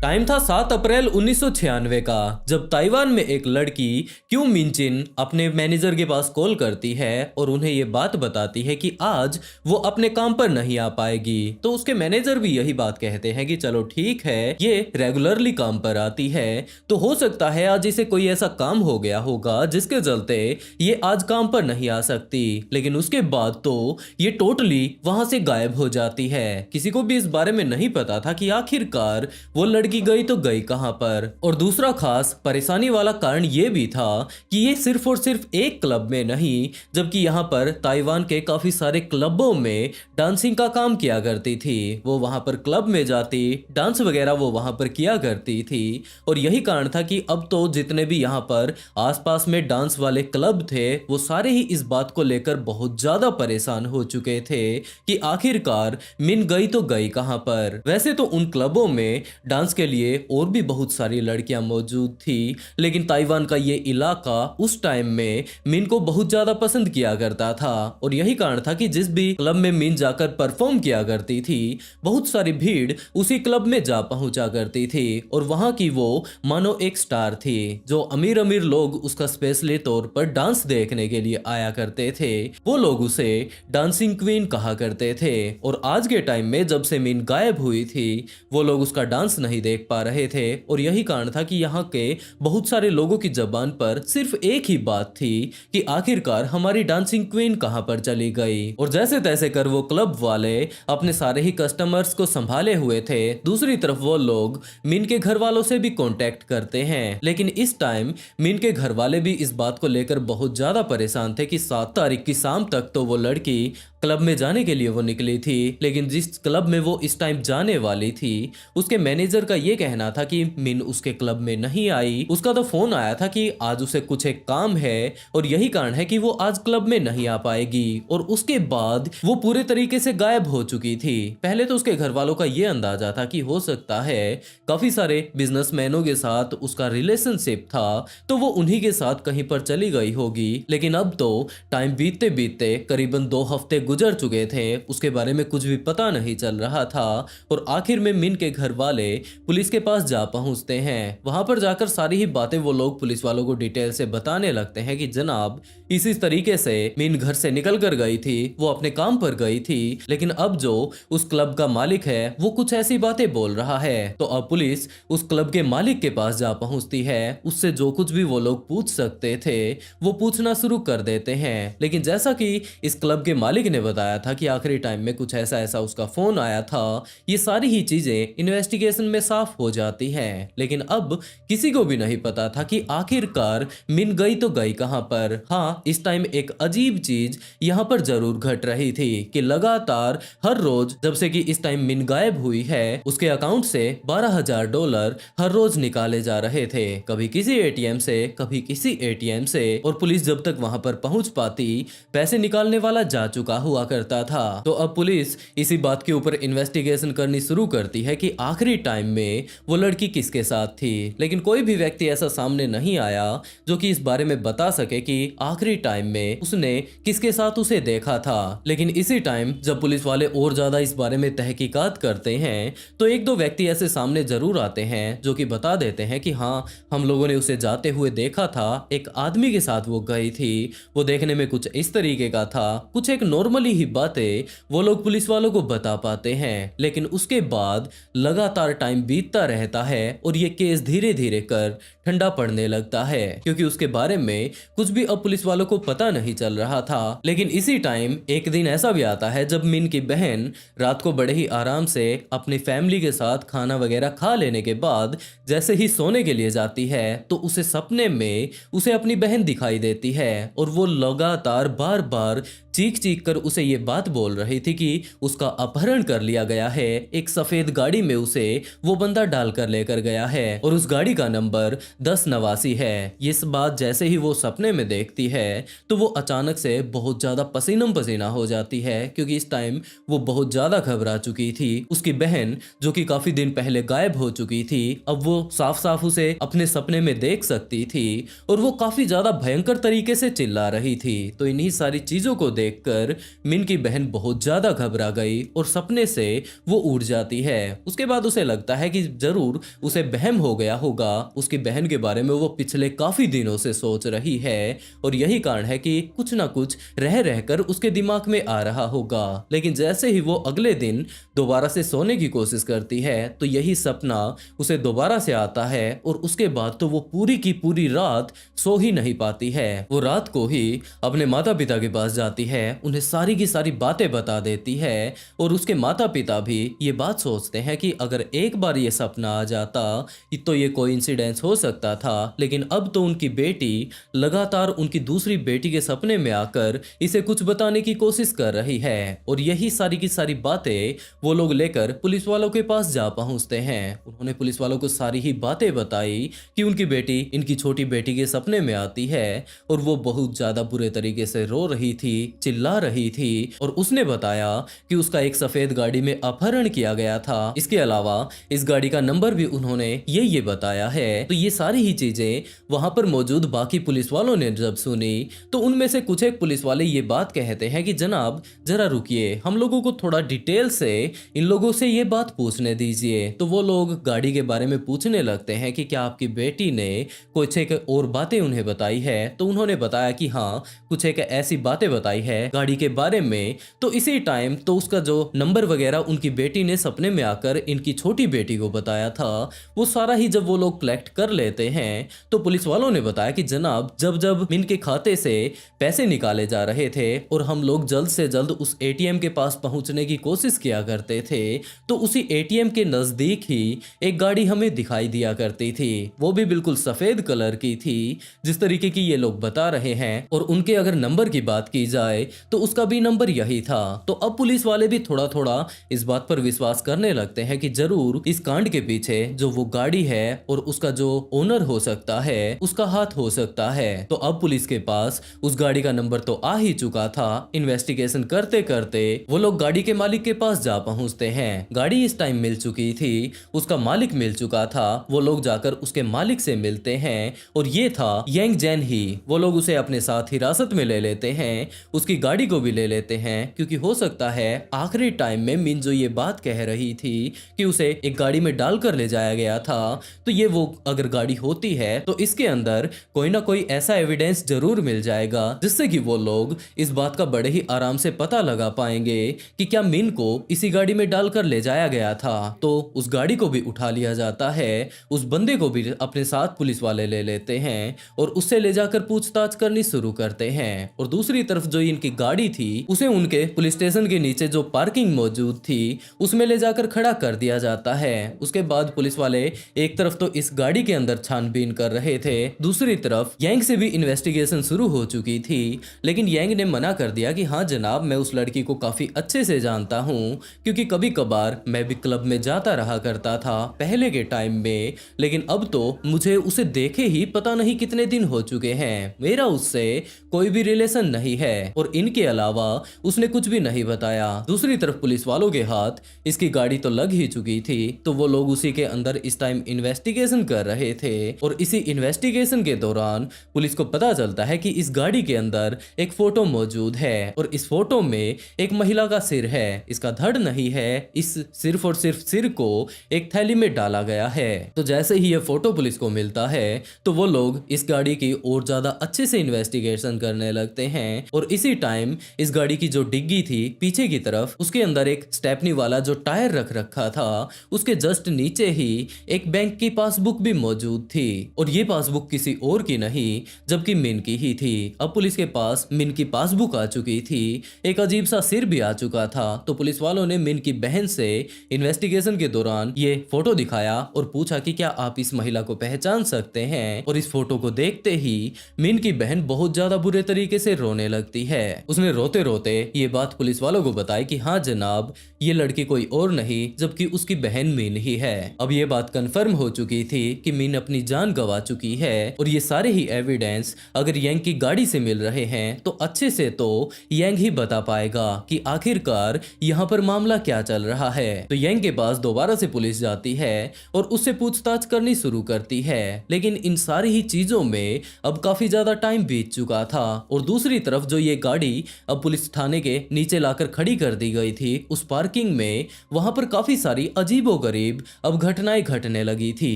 टाइम था 7 अप्रैल 1996 का, जब ताइवान में एक लड़की क्यू मिनचिन अपने मैनेजर के पास कॉल करती है और उन्हें ये बात बताती है कि आज वो अपने काम पर नहीं आ पाएगी। तो उसके मैनेजर भी यही बात कहते हैं कि चलो ठीक है, ये रेगुलरली काम पर आती है, तो हो सकता है आज इसे कोई ऐसा काम हो गया होगा जिसके चलते ये आज काम पर नहीं आ सकती। लेकिन उसके बाद तो ये टोटली वहां से गायब हो जाती है। किसी को भी इस बारे में नहीं पता था कि आखिरकार वो लड़की गई तो गई कहां पर। और दूसरा खास परेशानी वाला कारण ये भी था कि ये सिर्फ और सिर्फ एक क्लब में नहीं, जबकि यहाँ पर ताइवान के काफी सारे क्लबों में डांसिंग का काम किया करती थी। वो वहां पर क्लब में जाती, डांस वगैरह वो वहां पर किया करती थी। और यही कारण था कि अब तो जितने भी यहाँ पर आसपास में डांस वाले क्लब थे वो सारे ही इस बात को लेकर बहुत ज्यादा परेशान हो चुके थे कि आखिरकार मिन गई तो गई कहां पर। वैसे तो उन क्लबों में डांस के लिए और भी बहुत सारी लड़कियां मौजूद थी, लेकिन ताइवान का ये इलाका उस टाइम में मिन को बहुत ज्यादा पसंद किया करता था। और यही कारण था कि जिस भी क्लब में मिन जाकर परफॉर्म किया करती थी, बहुत सारी भीड़ उसी क्लब में जा पहुंचा करती थी। और वहां की वो मानो एक स्टार थी, जो अमीर अमीर लोग उसका स्पेशली तौर पर डांस देखने के लिए आया करते थे। वो लोग उसे डांसिंग क्वीन कहा करते थे। और आज के टाइम में जब से मिन गायब हुई थी, वो लोग उसका डांस नहीं देख पा रहे थे। और यही कारण था कि यहाँ के बहुत सारे लोगों की जबान पर सिर्फ एक ही बात थी कि आखिरकार हमारी डांसिंग क्वीन कहां पर चली गई। और जैसे तैसे कर वो क्लब वाले अपने सारे ही कस्टमर्स को संभाले हुए थे। दूसरी तरफ वो लोग मिन के घर वालों से भी कांटेक्ट करते हैं, लेकिन इस टाइम मिन के घर वाले भी इस बात को लेकर बहुत ज्यादा परेशान थे कि 7 तारीख की शाम तक तो वो लड़की क्लब में जाने के लिए वो निकली थी, लेकिन जिस क्लब में वो इस टाइम जाने वाली थी उसके मैनेजर का ये कहना था कि मिन उसके क्लब में नहीं आई। उसका तो फोन आया था कि आज उसे कुछ एक काम है और यही कारण है कि वो आज क्लब में नहीं आ पाएगी। और उसके बाद वो पूरे तरीके से गायब हो चुकी थी। पहले तो उसके घर वालों का ये अंदाजा था कि हो सकता है काफी सारे बिजनेसमैनों के साथ उसका रिलेशनशिप था, तो वो उन्हीं के साथ कहीं पर चली गई होगी। लेकिन अब तो टाइम बीतते बीतते करीबन 2 हफ्ते गुजर चुके थे, उसके बारे में कुछ भी पता नहीं चल रहा था। और आखिर में मिन के घर वाले पुलिस के पास जा पहुंचते हैं। वहां पर जाकर सारी ही बातें वो लोग पुलिस वालों को डिटेल से बताने लगते हैं कि जनाब इसी तरीके से मिन घर से निकल कर गई थी, वो अपने काम पर गई थी, लेकिन अब जो उस क्लब का मालिक है वो कुछ ऐसी बातें बोल रहा है। तो अब पुलिस उस क्लब के मालिक के पास जा पहुंचती है, उससे जो कुछ भी वो लोग पूछ सकते थे वो पूछना शुरू कर देते हैं। लेकिन जैसा कि इस क्लब के मालिक ने बताया था कि आखिरी टाइम में कुछ ऐसा ऐसा उसका फोन आया था, ये सारी ही चीजें इन्वेस्टिगेशन में साफ हो जाती हैं। लेकिन अब किसी को भी नहीं पता था कि आखिरकार मिन गई तो गई कहां पर। हाँ, इस टाइम एक अजीब चीज यहाँ पर जरूर घट रही थी कि लगातार हर रोज जब से कि इस टाइम मिन गायब हुई है, उसके अकाउंट से $12,000 हर रोज निकाले जा रहे थे, कभी किसी एटीएम से कभी किसी एटीएम से। और पुलिस जब तक वहां पर पहुंच पाती, पैसे निकालने वाला जा चुका हुआ करता था। तो अब पुलिस इसी बात के ऊपर इन्वेस्टिगेशन करनी शुरू करती है कि आखिरी टाइम में वो लड़की किसके साथ थी। लेकिन कोई भी व्यक्ति ऐसा सामने नहीं आया जो कि इस बारे में बता सके कि आखिरी टाइम में उसने किसके साथ उसे देखा था। लेकिन इसी टाइम जब पुलिस वाले और ज्यादा इस बारे में तहकीकात करते हैं, तो 1-2 व्यक्ति ऐसे सामने जरूर आते हैं जो कि बता देते हैं कि हाँ, हम लोगों ने उसे जाते हुए देखा था, एक आदमी के साथ वो गई थी, वो देखने में कुछ इस तरीके का था। कुछ एक नॉर्मली ही बातें वो लोग पुलिस वालों को बता पाते हैं। लेकिन उसके बाद लगातार टाइम बीतता रहता है और ये केस धीरे धीरे कर ठंडा पड़ने लगता है, क्योंकि उसके बारे में कुछ भी अब पुलिस वालों को पता नहीं चल रहा था। लेकिन इसी टाइम एक दिन ऐसा भी आता है जब मिन की बहन रात को बड़े ही आराम से अपनी फैमिली के साथ खाना वगैरह खा लेने के बाद जैसे ही सोने के लिए जाती है, तो उसे सपने में उसे अपनी बहन दिखाई देती है। और वो लगातार बार बार चीख चीख कर उसे ये बात बोल रही थी कि उसका अपहरण कर लिया गया है। एक सफेद गाड़ी में उसे वो बंदा डालकर लेकर गया है और उस गाड़ी का नंबर 1089 है। इस बात जैसे ही वो सपने में देखती है तो वो अचानक से बहुत ज्यादा पसीनम पसीना हो जाती है, क्योंकि इस टाइम वो बहुत ज्यादा घबरा चुकी थी। उसकी बहन जो कि काफी दिन पहले गायब हो चुकी थी, अब वो साफ साफ उसे अपने सपने में देख सकती थी और वो काफी ज्यादा भयंकर तरीके से चिल्ला रही थी। तो इन्हीं सारी चीजों को देखकर मिन की बहन बहुत ज्यादा घबरा गई और सपने से वो उड़ जाती है। उसके बाद उसे लगता है कि जरूर उसे वहम हो गया होगा। उसकी बहन के बारे में वो पिछले काफी दिनों से सोच रही है और यही कारण है कि कुछ ना कुछ रह रहकर उसके दिमाग में आ रहा होगा। लेकिन जैसे ही वो अगले दिन दोबारा से सोने की कोशिश करती है तो यही सपना उसे दोबारा से आता है और उसके बाद तो वो पूरी की पूरी रात सो ही नहीं पाती है। वो रात को ही अपने माता पिता के पास जाती है, उन्हें सारी की सारी बातें बता देती है और उसके माता पिता भी ये बात सोचते हैं कि अगर एक बार ये सपना आ जाता तो ये कोइंसिडेंस हो सकता था, लेकिन अब तो उनकी बेटी लगातार उनकी दूसरी बेटी के सपने में आकर इसे कुछ बताने की कोशिश कर रही है। और यही सारी की सारी बातें वो लोग लेकर पुलिस वालों के पास जा पहुंचते हैं। उन्होंने पुलिस वालों को सारी ही बातें बताई कि उनकी बेटी इनकी छोटी बेटी के सपने में आती है और वो बहुत ज्यादा बुरे तरीके से रो रही थी, चिल्ला रही थी और उसने बताया कि उसका एक सफेद गाड़ी में अपहरण किया गया था। इसके अलावा इस गाड़ी का नंबर भी उन्होंने ये बताया है। तो ये सारी ही चीजें वहां पर मौजूद बाकी पुलिस वालों ने जब सुनी तो उनमें से कुछ एक पुलिस वाले ये बात कहते हैं कि जनाब जरा रुकिए, हम लोगों को थोड़ा डिटेल से इन लोगों से ये बात पूछने दीजिए। तो वो लोग गाड़ी के बारे में पूछने लगते हैं कि क्या आपकी बेटी ने कुछ एक और बातें उन्हें बताई है। तो उन्होंने बताया कि हाँ, कुछ एक ऐसी बातें बताई है गाड़ी के बारे में। तो इसी टाइम तो उसका जो नंबर वगैरह उनकी बेटी ने सपने में आकर इनकी छोटी बेटी को बताया था, वो सारा ही जब वो लोग कलेक्ट कर लेते हैं तो पुलिस वालों ने बताया कि जनाब जब जब मिन के खाते से पैसे निकाले जा रहे थे और हम लोग जल्द से जल्द उस एटीएम के पास पहुंचने की कोशिश किया करते थे तो उसी एटीएम के नजदीक ही एक गाड़ी हमें दिखाई दिया करती थी। वो भी बिल्कुल सफेद कलर की थी जिस तरीके की ये लोग बता रहे हैं। और उनके अगर नंबर की बात की जाए तो उसका भी नंबर यही था। तो अब पुलिस वाले भी थोड़ा थोड़ा इस बात पर विश्वास करने लगते हैं कि जरूर इस कांड के पीछे जो वो गाड़ी है और उसका जो ओनर हो सकता है उसका हाथ हो सकता है। तो अब पुलिस के पास उस गाड़ी का नंबर तो आ ही चुका था। इन्वेस्टिगेशन करते करते वो लोग गाड़ी के मालिक के पास जा पहुंचते हैं। गाड़ी इस टाइम मिल चुकी थी, उसका मालिक मिल चुका था। वो लोग जाकर उसके मालिक से मिलते हैं और ये था यांग जैन ही। वो लोग उसे अपने साथ हिरासत में ले लेते हैं, उसकी गाड़ी को भी ले लेते हैं, क्योंकि हो सकता है आखिरी टाइम में मिन जो ये बात कह रही थी कि उसे एक गाड़ी में डालकर ले जाया गया था, तो ये वो अगर गाड़ी होती है तो इसके अंदर कोई ना कोई ऐसा एविडेंस जरूर मिल जाएगा जिससे कि वो लोग इस बात का बड़े ही आराम से पता लगा पाएंगे कि क्या मिन को इसी गाड़ी में डालकर ले जाया गया था। तो उस गाड़ी को भी उठा लिया जाता है, उस बंदे को भी अपने साथ पुलिस वाले ले लेते हैं और उससे ले जाकर पूछताछ करनी शुरू करते हैं। और दूसरी तरफ जो इनकी गाड़ी थी उसे उनके पुलिस स्टेशन के नीचे जो पार्किंग मौजूद थी उसमें ले जाकर खड़ा कर दिया जाता है। उसके बाद पुलिस वाले एक तरफ तो इस गाड़ी के अंदर छानबीन कर रहे थे, दूसरी तरफ यांग से भी इन्वेस्टिगेशन शुरू हो चुकी थी। लेकिन यांग ने मना कर दिया कि हाँ जनाब, मैं उस लड़की को काफी अच्छे से जानता हूँ, क्योंकि कभी कभार मैं भी क्लब में जाता रहा करता था पहले के टाइम में, लेकिन अब तो मुझे उसे देखे ही पता नहीं कितने दिन हो चुके हैं। मेरा उससे कोई भी रिलेशन नहीं है और इनके अलावा उसने कुछ भी नहीं बताया। दूसरी तरफ पुलिस वालों के हाथ इसकी गाड़ी तो लग ही चुकी थी, तो वो लोग उसी के अंदर इस टाइम इन्वेस्टिगेशन कर रहे थे। और इसी इन्वेस्टिगेशन के दौरान पुलिस को पता चलता है कि इस गाड़ी के अंदर एक फोटो मौजूद है और इस फोटो में एक महिला का सिर है। इसका धड़ नहीं है, इस सिर्फ और सिर्फ सिर को एक थैली में डाला गया है। तो जैसे ही ये फोटो पुलिस को मिलता है तो वो लोग इस गाड़ी की और ज्यादा अच्छे से इन्वेस्टिगेशन करने लगते हैं। और इसी टाइम इस गाड़ी की जो डिग्गी थी पीछे की तरफ, उसके अंदर एक स्टेपनी वाला जो टायर रख रखा था उसके जस्ट नीचे ही एक बैंक की पासबुक भी मौजूद थी। और ये पासबुक किसी और की नहीं जबकि मिन की ही थी। अब पुलिस के पास मिन की पासबुक आ चुकी थी, एक अजीब सा सिर भी आ चुका था। तो पुलिस वालों ने मिन की बहन से इन्वेस्टिगेशन के दौरान ये फोटो दिखाया और पूछा कि क्या आप इस महिला को पहचान सकते हैं। और इस फोटो को देखते ही मिन की बहन बहुत ज्यादा बुरे तरीके से रोने लगती है। उसने रोते रोते ये बात पुलिस वालों को बताई कि हाँ जनाब, ये लड़की कोई और नहीं जबकि उसकी बहन मिन मिन ही है। अब ये बात कंफर्म हो चुकी थी कि मिन अपनी जान गंवा चुकी है और ये सारे ही एविडेंस अगर यांग की गाड़ी से मिल रहे हैं तो अच्छे से तो यांग ही बता पाएगा कि आखिरकार यहाँ पर मामला क्या चल रहा है। तो यांग के पास दोबारा से पुलिस जाती है और उससे पूछताछ करनी शुरू करती है, लेकिन इन सारी ही चीजों में अब काफी ज्यादा टाइम बीत चुका था और दूसरी तरफ जो ये गाड़ी अब पुलिस थाने के नीचे लाकर खड़ी कर दी गई थी उस पार्किंग में, वहां पर काफी सारी अजीबोगरीब अब घटनाएं घटने लगी थी।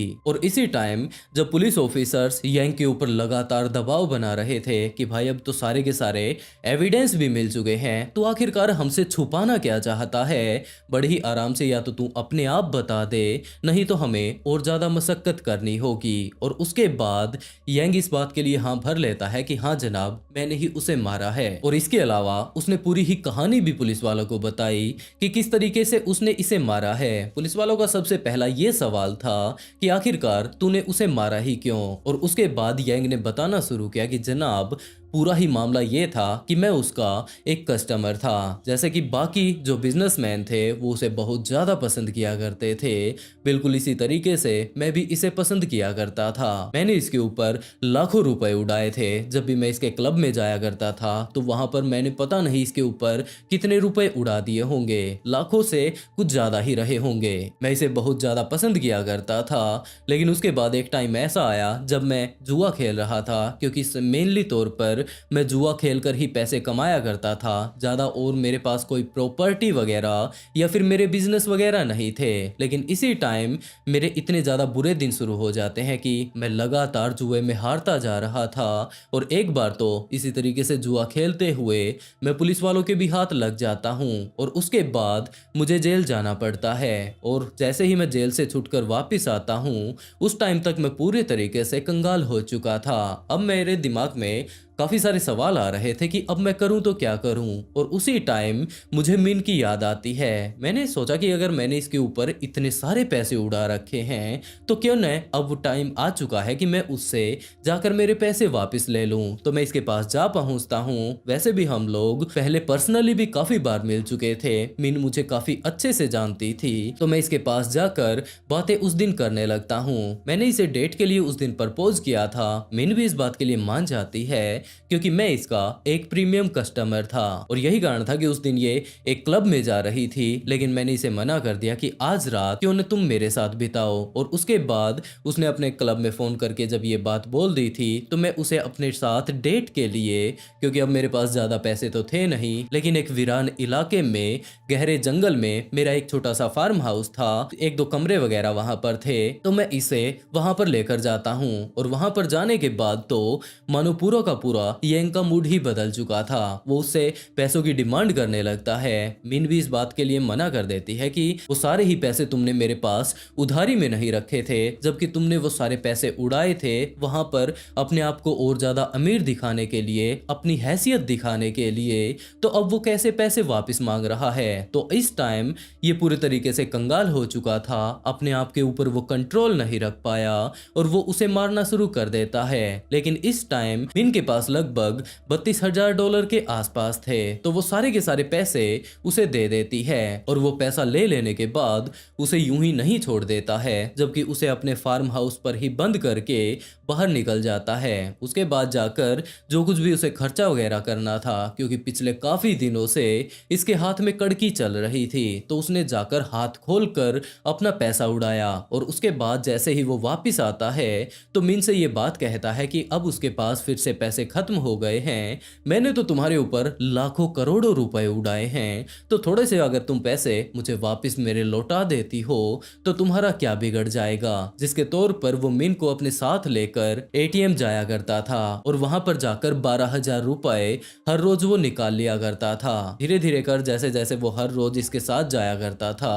और इसी टाइम जब पुलिस ऑफिसर्स यांग के ऊपर लगातार दबाव बना रहे थे कि भाई अब तो सारे के सारे एविडेंस भी मिल चुके हैं, तो आखिरकार हमसे छुपाना क्या चाहता है, बड़े ही आराम से या तो तू अपने आप बता दे, नहीं तो हमें और ज्यादा मशक्कत करनी होगी। और उसके बाद यांग इस बात के लिए हाँ भर लेता है कि हाँ जनाब, मैंने ही उसे मारा है। और इसके अलावा उसने पूरी ही कहानी भी पुलिस वालों को बताई कि किस तरीके से उसने इसे मारा है। पुलिस वालों का सबसे पहला ये सवाल था कि आखिरकार तूने उसे मारा ही क्यों। और उसके बाद यांग ने बताना शुरू किया कि जनाब, पूरा ही मामला ये था कि मैं उसका एक कस्टमर था। जैसे कि बाकी जो बिजनेसमैन थे वो उसे बहुत ज़्यादा पसंद किया करते थे, बिल्कुल इसी तरीके से मैं भी इसे पसंद किया करता था। मैंने इसके ऊपर लाखों रुपए उड़ाए थे। जब भी मैं इसके क्लब में जाया करता था तो वहाँ पर मैंने पता नहीं इसके ऊपर कितने रुपए उड़ा दिए होंगे, लाखों से कुछ ज़्यादा ही रहे होंगे। मैं इसे बहुत ज़्यादा पसंद किया करता था। लेकिन उसके बाद एक टाइम ऐसा आया जब मैं जुआ खेल रहा था, क्योंकि मेनली तौर पर मैं जुआ खेलकर ही पैसे कमाया करता था ज़्यादा, और मेरे पास कोई प्रॉपर्टी वगैरह या फिर मेरे बिजनेस वगैरह नहीं थे। लेकिन इसी टाइम मेरे इतने ज़्यादा बुरे दिन शुरू हो जाते हैं कि मैं लगातार जुए में हारता जा रहा था। और एक बार तो इसी तरीके से जुआ खेलते हुए मैं पुलिस वालों के भी हाथ लग जाता हूँ और उसके बाद मुझे जेल जाना पड़ता है। और जैसे ही मैं जेल से छूटकर वापस आता हूँ उस टाइम तक मैं पूरे तरीके से कंगाल हो चुका था। अब मेरे दिमाग में काफी सारे सवाल आ रहे थे कि अब मैं करूं तो क्या करूं। और उसी टाइम मुझे मिन की याद आती है। मैंने सोचा कि अगर मैंने इसके ऊपर इतने सारे पैसे उड़ा रखे हैं तो क्यों न अब वो टाइम आ चुका है कि मैं उससे जाकर मेरे पैसे वापस ले लूं। तो मैं इसके पास जा पहुंचता हूं। वैसे भी हम लोग पहले पर्सनली भी काफी बार मिल चुके थे, मिन मुझे काफी अच्छे से जानती थी। तो मैं इसके पास जाकर बातें उस दिन करने लगता हूँ। मैंने इसे डेट के लिए उस दिन प्रपोज किया था। मिन भी इस बात के लिए मान जाती है क्योंकि मैं इसका एक प्रीमियम कस्टमर था। और यही कारण था कि उस दिन ये एक क्लब में जा रही थी, लेकिन मैंने इसे मना कर दिया कि आज रात क्यों न तुम मेरे साथ बिताओ। और उसके बाद उसने अपने क्लब में फोन करके जब ये बात बोल दी थी तो मैं उसे अपने साथ डेट के लिए, क्योंकि अब मेरे पास ज्यादा पैसे तो थे नहीं, लेकिन एक वीरान इलाके में गहरे जंगल में मेरा एक छोटा सा फार्म हाउस था, एक दो कमरे वगैरह वहां पर थे, तो मैं इसे वहां पर लेकर जाता हूँ। और वहां पर जाने के बाद तो मानो पूरा का पूरा यांग का मूड ही बदल चुका था। वो उससे पैसों की डिमांड करने लगता है। मिन भी इस बात के लिए मना कर देती है कि वो सारे ही पैसे तुमने मेरे पास उधारी में नहीं रखे थे, जबकि तुमने वो सारे पैसे उड़ाए थे वहां पर अपने आप को और ज्यादा अमीर दिखाने के लिए, अपनी हैसियत दिखाने के लिए। तो अब वो कैसे पैसे वापस मांग रहा है। तो इस टाइम ये पूरे तरीके से कंगाल हो चुका था, अपने आप के ऊपर वो कंट्रोल नहीं रख पाया और वो उसे मारना शुरू कर देता है। लेकिन इस टाइम मिन के पास लगभग $32,000 के आसपास थे, तो वो सारे के सारे पैसे उसे दे देती है। और वो पैसा ले लेने के बाद उसे यूं ही नहीं छोड़ देता है, जबकि उसे अपने फार्म हाउस पर ही बंद करके बाहर निकल जाता है। उसके बाद जाकर जो कुछ भी उसे खर्चा वगैरह करना था, क्योंकि पिछले काफी दिनों से इसके हाथ में कड़की चल रही थी, तो उसने जाकर हाथ खोलकर अपना पैसा उड़ाया। और उसके बाद जैसे ही वो वापस आता है तो मिन से ये बात कहता है कि अब उसके पास फिर से पैसे खत्म हो गए हैं। मैंने तो तुम्हारे ऊपर लाखों करोड़ों रुपए उड़ाए हैं, तो थोड़े से अगर तुम पैसे मुझे वापस मेरे लौटा देती हो तो तुम्हारा क्या बिगड़ जाएगा। जिसके तौर पर वो मिन को अपने साथ लेकर एटीएम जाया करता था और वहां पर जाकर 12,000 रुपए हर रोज वो निकाल लिया करता था। धीरे धीरे कर जैसे जैसे वो हर रोज इसके साथ जाया करता था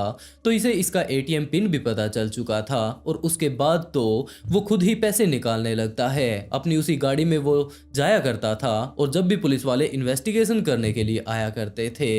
तो इसे इसका एटीएम पिन भी पता चल चुका था। और उसके बाद तो वो खुद ही पैसे निकालने लगता है। अपनी उसी गाड़ी में वो जाया जाया करता था और जब भी पुलिस वाले इन्वेस्टिगेशन करने के लिए आया करते थे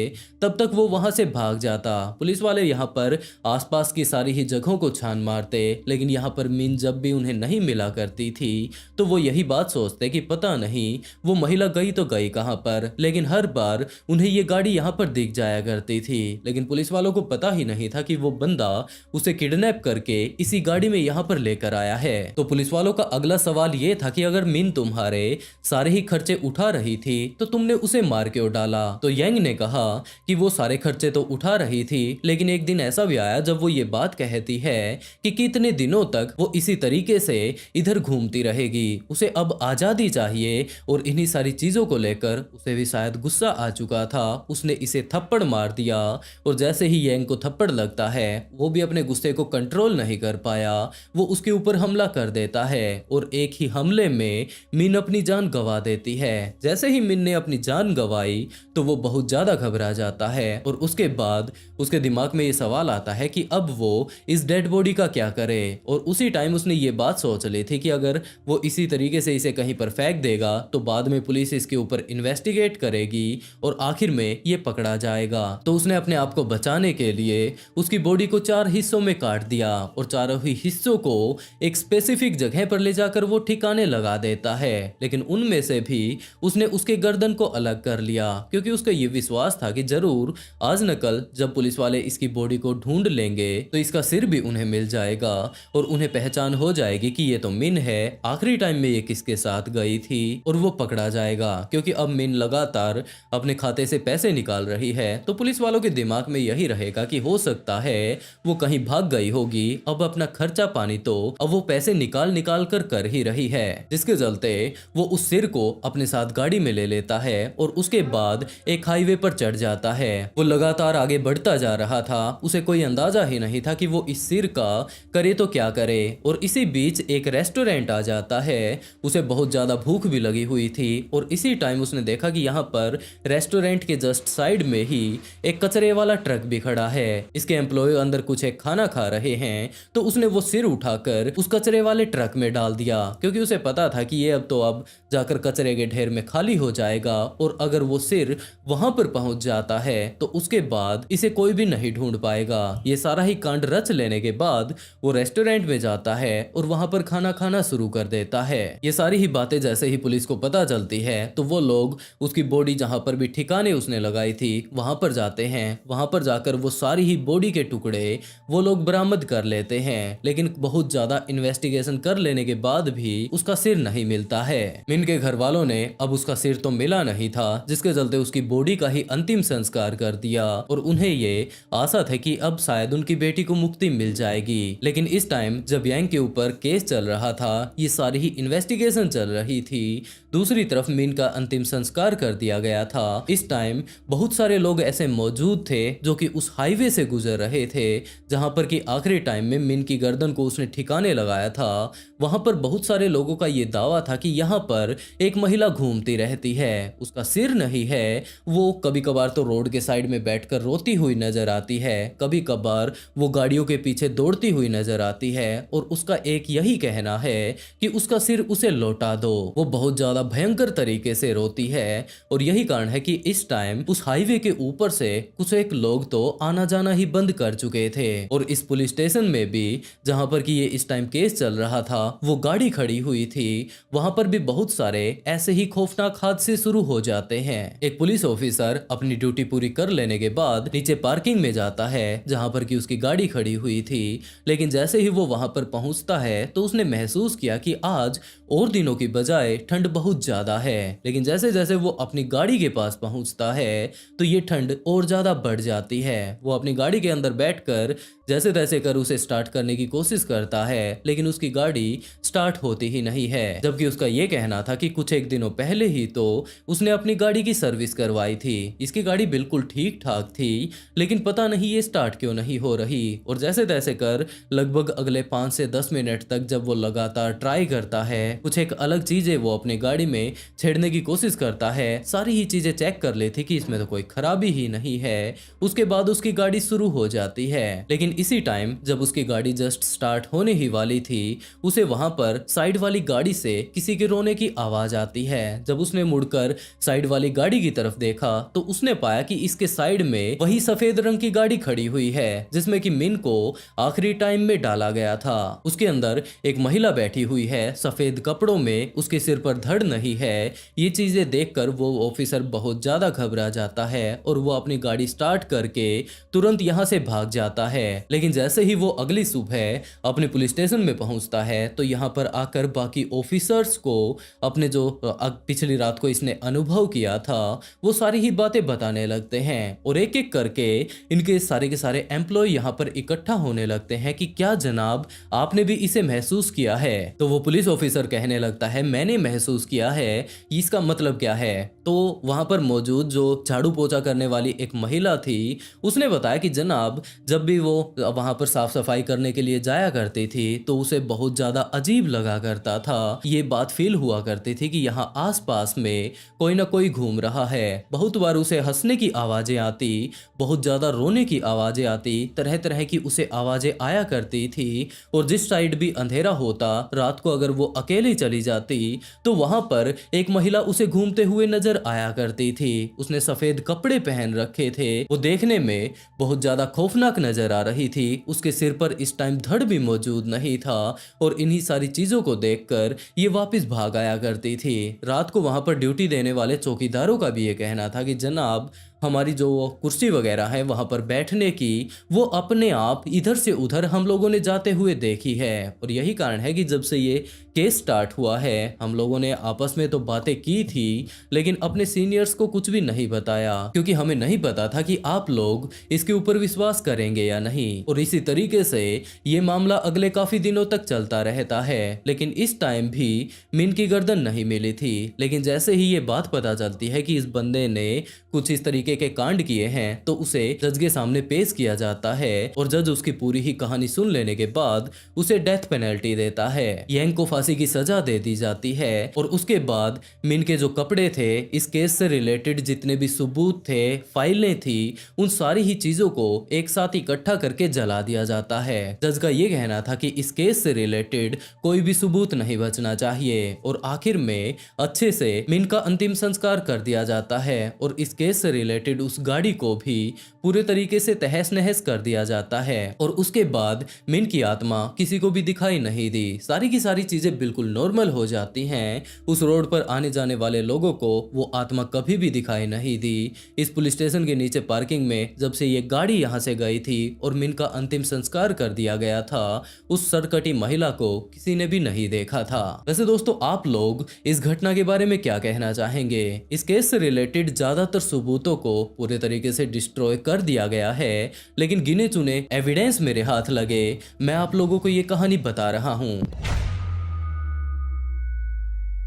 तब तक वो वहां से भाग जाता। पुलिस वाले यहाँ पर आसपास की सारी ही जगहों को छान मारते, लेकिन यहाँ पर मिन जब भी उन्हें नहीं मिला करती थी तो वो यही बात सोचते कि पता नहीं वो महिला गई तो गई कहाँ पर। लेकिन हर बार उन्हें ये गाड़ी यहाँ पर दिख जाया करती थी, लेकिन पुलिस वालों को पता ही नहीं था कि वो बंदा उसे किडनैप करके इसी गाड़ी में यहाँ पर लेकर आया है। तो पुलिस वालों का अगला सवाल ये था कि अगर मिन तुम्हारे सारे ही खर्चे उठा रही थी तो तुमने उसे मार क्यों डाला। तो यंग ने कहा कि वो सारे खर्चे तो उठा रही थी, लेकिन एक दिन ऐसा भी आया जब वो ये बात कहती है कि कितने दिनों तक वो इसी तरीके से इधर घूमती रहेगी, उसे अब आजादी चाहिए। और इन्हीं सारी चीजों को लेकर उसे भी शायद गुस्सा आ चुका था, उसने इसे थप्पड़ मार दिया। और जैसे ही यंग को थप्पड़ लगता है वो भी अपने गुस्से को कंट्रोल नहीं कर पाया, वो उसके ऊपर हमला कर देता है और एक ही हमले में मिन अपनी जान गंवा देती है। जैसे ही मिन ने अपनी जान गंवाई तो वो बहुत ज्यादा घबरा जाता है और उसके बाद उसके दिमाग में ये सवाल आता है कि अब वो इस डेड बॉडी का क्या करे। और उसी टाइम उसने ये बात सोच ली थी कि अगर वो इसी तरीके से इसे कहीं पर फेंक देगा तो बाद में पुलिस इसके ऊपर इन्वेस्टिगेट करेगी और आखिर में ये पकड़ा जाएगा। तो उसने अपने आप को बचाने के लिए उसकी बॉडी को 4 हिस्सों में काट दिया और चारों ही हिस्सों को एक स्पेसिफिक जगह पर ले जाकर वो ठिकाने लगा देता है। लेकिन उनमें से भी उसने उसके गर्दन को अलग कर लिया, क्योंकि उसका ये विश्वास था कि जरूर आज न कल जब पुलिस वाले इसकी बॉडी को ढूंढ लेंगे तो इसका सिर भी उन्हें मिल जाएगा और उन्हें पहचान हो जाएगी कि ये तो मिन है, आखिरी टाइम में ये किसके साथ गई थी, और वो पकड़ा जाएगा। क्योंकि अब मिन लगातार अपने खाते से पैसे निकाल रही है तो पुलिस वालों के दिमाग में यही रहेगा कि हो सकता है वो कहीं भाग गई होगी, अब अपना खर्चा पानी तो अब वो पैसे निकाल निकाल कर ही रही है, जिसके चलते वो उस सिर को अपने साथ गाड़ी में ले लेता है और उसके बाद एक हाईवे पर चढ़ जाता है। वो लगातार आगे बढ़ता जा रहा था, उसे कोई अंदाजा ही नहीं था कि वो इस सिर का करे तो क्या करे। और इसी बीच एक रेस्टोरेंट आ जाता है, उसे बहुत ज्यादा भूख भी लगी हुई थी और इसी टाइम उसने देखा कि यहाँ पर रेस्टोरेंट के जस्ट साइड में ही एक कचरे वाला ट्रक भी खड़ा है। इसके एम्प्लॉय अंदर कुछ एक खाना खा रहे हैं तो उसने वो सिर उठाकर उस कचरे वाले ट्रक में डाल दिया, क्योंकि उसे पता था कि ये अब जाकर कचरे के ढेर में खाली हो जाएगा और अगर वो सिर वहां पर पहुंच जाता है तो उसके बाद इसे कोई भी नहीं ढूंढ पाएगा। ये सारा ही कांड रच लेने के बाद वो रेस्टोरेंट में जाता है और वहां पर खाना खाना शुरू कर देता है। ये सारी ही बातें जैसे ही पुलिस को पता चलती है तो वो लोग उसकी बॉडी जहां पर भी ठिकाने उसने लगाई थी वहां पर जाते हैं। वहां पर जाकर वो सारी ही बॉडी के टुकड़े वो लोग बरामद कर लेते हैं, लेकिन बहुत ज्यादा इन्वेस्टिगेशन कर लेने के बाद भी उसका सिर नहीं मिलता है। मिन के घर वालों ने अब उसका सिर तो मिला नहीं था, जिसके चलते उसकी बॉडी का ही अंतिम संस्कार कर दिया और उन्हें ये आशा था कि अब शायद उनकी बेटी को मुक्ति मिल जाएगी। लेकिन इस टाइम जब यांग के ऊपर केस चल रहा था, ये सारी ही इन्वेस्टिगेशन चल रही थी, दूसरी तरफ मिन का अंतिम संस्कार कर दिया गया था। इस टाइम बहुत सारे लोग ऐसे मौजूद थे जो कि उस हाईवे से गुजर रहे थे जहां पर कि आखिरी टाइम में मिन की गर्दन को उसने ठिकाने लगाया था। वहां पर बहुत सारे लोगों का ये दावा था कि यहाँ पर एक महिला घूमती रहती है, उसका सिर नहीं है, वो कभी कभार तो रोड के साइड में बैठकर रोती हुई नजर आती है, कभी कभार वो गाड़ियों के पीछे दौड़ती हुई नजर आती है और उसका एक यही कहना है कि उसका सिर उसे लौटा दो। वो बहुत ज्यादा भयंकर तरीके से रोती है और यही कारण है कि इस टाइम उस हाईवे के ऊपर से कुछ एक लोग तो आना जाना ही बंद कर चुके थे। और इस पुलिस स्टेशन में भी जहां पर कि ये इस टाइम केस चल रहा था वो गाड़ी खड़ी हुई थी, वहां पर भी बहुत सारे ऐसे ही खौफनाक हादसे शुरू हो जाते हैं। एक पुलिस ऑफिसर अपनी ड्यूटी पूरी कर लेने के बाद नीचे पार्किंग में जाता है जहां पर कि उसकी गाड़ी खड़ी हुई थी, लेकिन जैसे ही वो वहां पर पहुंचता है तो उसने महसूस किया कि आज और दिनों की बजाय ठंड बहुत ज्यादा है। लेकिन जैसे जैसे वो अपनी गाड़ी के पास पहुंचता है तो ये ठंड और ज्यादा बढ़ जाती है। वो अपनी गाड़ी के अंदर बैठकर जैसे तैसे कर उसे स्टार्ट करने की कोशिश करता है, लेकिन उसकी गाड़ी स्टार्ट होती ही नहीं है, जबकि उसका ये कहना था कि कुछ एक दिनों पहले ही तो उसने अपनी गाड़ी की सर्विस करवाई थी, इसकी गाड़ी बिल्कुल ठीक ठाक थी, लेकिन पता नहीं ये स्टार्ट क्यों नहीं हो रही। और जैसे तैसे कर लगभग अगले 5 से 10 मिनट तक जब वो लगातार ट्राई करता है, कुछ एक अलग चीजें वो अपनी गाड़ी में छेड़ने की कोशिश करता है, सारी ही चीजें चेक कर लेती कि इसमें तो कोई खराबी ही नहीं है, उसके बाद उसकी गाड़ी शुरू हो जाती है। लेकिन इसी टाइम जब उसकी गाड़ी जस्ट स्टार्ट होने ही वाली थी, उसे वहां पर साइड वाली गाड़ी से किसी के रोने की आवाज आवाज आती है। जब उसने मुड़कर साइड वाली गाड़ी की तरफ देखा तो उसने पाया कि इसके साइड में वही सफेद रंग की गाड़ी खड़ी हुई है जिसमें कि मिन को आखिरी टाइम में डाला गया था। उसके अंदर एक महिला बैठी हुई है सफेद कपड़ों में, उसके सिर पर धड़ नहीं है। ये चीजें देखकर वो ऑफिसर बहुत ज्यादा घबरा जाता है और वो अपनी गाड़ी स्टार्ट करके तुरंत यहाँ से भाग जाता है। लेकिन जैसे ही वो अगली सुबह अपने पुलिस स्टेशन में पहुंचता है तो यहाँ पर आकर बाकी ऑफिसर्स को अपने जो पिछली रात को इसने अनुभव किया था वो सारी ही बातें बताने लगते हैं और एक एक करके इनके सारे के सारे एम्प्लॉय यहाँ पर इकट्ठा होने लगते हैं कि क्या जनाब आपने भी इसे महसूस किया है। तो वो पुलिस ऑफिसर कहने लगता है मैंने महसूस किया है, इसका मतलब क्या है। तो वहां पर मौजूद जो झाड़ू पोछा करने वाली एक महिला थी उसने बताया कि जनाब जब भी वो वहां पर साफ सफाई करने के लिए जाया करती थी तो उसे बहुत ज्यादा अजीब लगा करता था। ये बात फील हुआ करती थी कि यहाँ आसपास में कोई ना कोई घूम रहा है। बहुत बार उसे हंसने की आवाजें आती, बहुत ज्यादा रोने की आवाजें आती, तरह तरह की उसे आवाजें आया करती थी। और जिस साइड भी अंधेरा होता, रात को अगर वो अकेली चली जाती तो वहां पर एक महिला उसे घूमते हुए नजर आया करती थी। उसने सफेद कपड़े पहन रखे थे, वो देखने में बहुत ज्यादा खौफनाक नजर आ रही थी। उसके सिर पर इस टाइम धड़ भी मौजूद नहीं था और इन्हीं सारी चीजों को देखकर ये वापस भाग आया करती थी। रात को वहां पर ड्यूटी देने वाले चौकीदारों का भी ये कहना था कि जनाब हमारी जो कुर्सी वगैरह है वहां पर बैठने की वो अपने आप इधर से उधर हम लोगों ने जाते हुए देखी है। और यही कारण है कि जब से ये केस स्टार्ट हुआ है हम लोगों ने आपस में तो बातें की थी लेकिन अपने सीनियर्स को कुछ भी नहीं बताया क्योंकि हमें नहीं पता था कि आप लोग इसके ऊपर विश्वास करेंगे या नहीं। और इसी तरीके से ये मामला अगले काफी दिनों तक चलता रहता है लेकिन इस टाइम भी मिन की गर्दन नहीं मिली थी। लेकिन जैसे ही ये बात पता चलती है कि इस बंदे ने कुछ इस तरीके के कांड किए हैं तो उसे जज के सामने पेश किया जाता है और जज उसकी पूरी ही कहानी सुन लेने के बाद उसे डेथ पेनल्टी देता है। यंग को फांसी की सजा दे दी जाती है और उसके बाद मिन के जो कपड़े थे, इस केस से रिलेटेड जितने भी सबूत थे, फाइलें थी, उन सारी ही चीजों को एक साथ इकट्ठा करके जला दिया जाता है। जज का ये कहना था कि इस केस से रिलेटेड कोई भी सबूत नहीं बचना चाहिए और आखिर में अच्छे से मिन का अंतिम संस्कार कर दिया जाता है और इस केस से रिलेटेड उस गाड़ी को भी पूरे तरीके से तहस नहस कर दिया जाता है। और उसके बाद मिन की आत्मा किसी को भी दिखाई नहीं दी। सारी की सारी चीजें बिल्कुल नॉर्मल हो जाती हैं। उस रोड पर आने जाने वाले लोगों को वो आत्मा कभी भी दिखाई नहीं दी। इस पुलिस स्टेशन के नीचे पार्किंग में जब से ये गाड़ी यहाँ से गई थी और मिन का अंतिम संस्कार कर दिया गया था उस सड़कटी महिला को किसी ने भी नहीं देखा था। वैसे दोस्तों आप लोग इस घटना के बारे में क्या कहना चाहेंगे? इस केस से रिलेटेड ज्यादातर सबूतों को पूरे तरीके से डिस्ट्रॉय कर दिया गया है लेकिन गिने चुने एविडेंस मेरे हाथ लगे, मैं आप लोगों को ये कहानी बता रहा हूँ।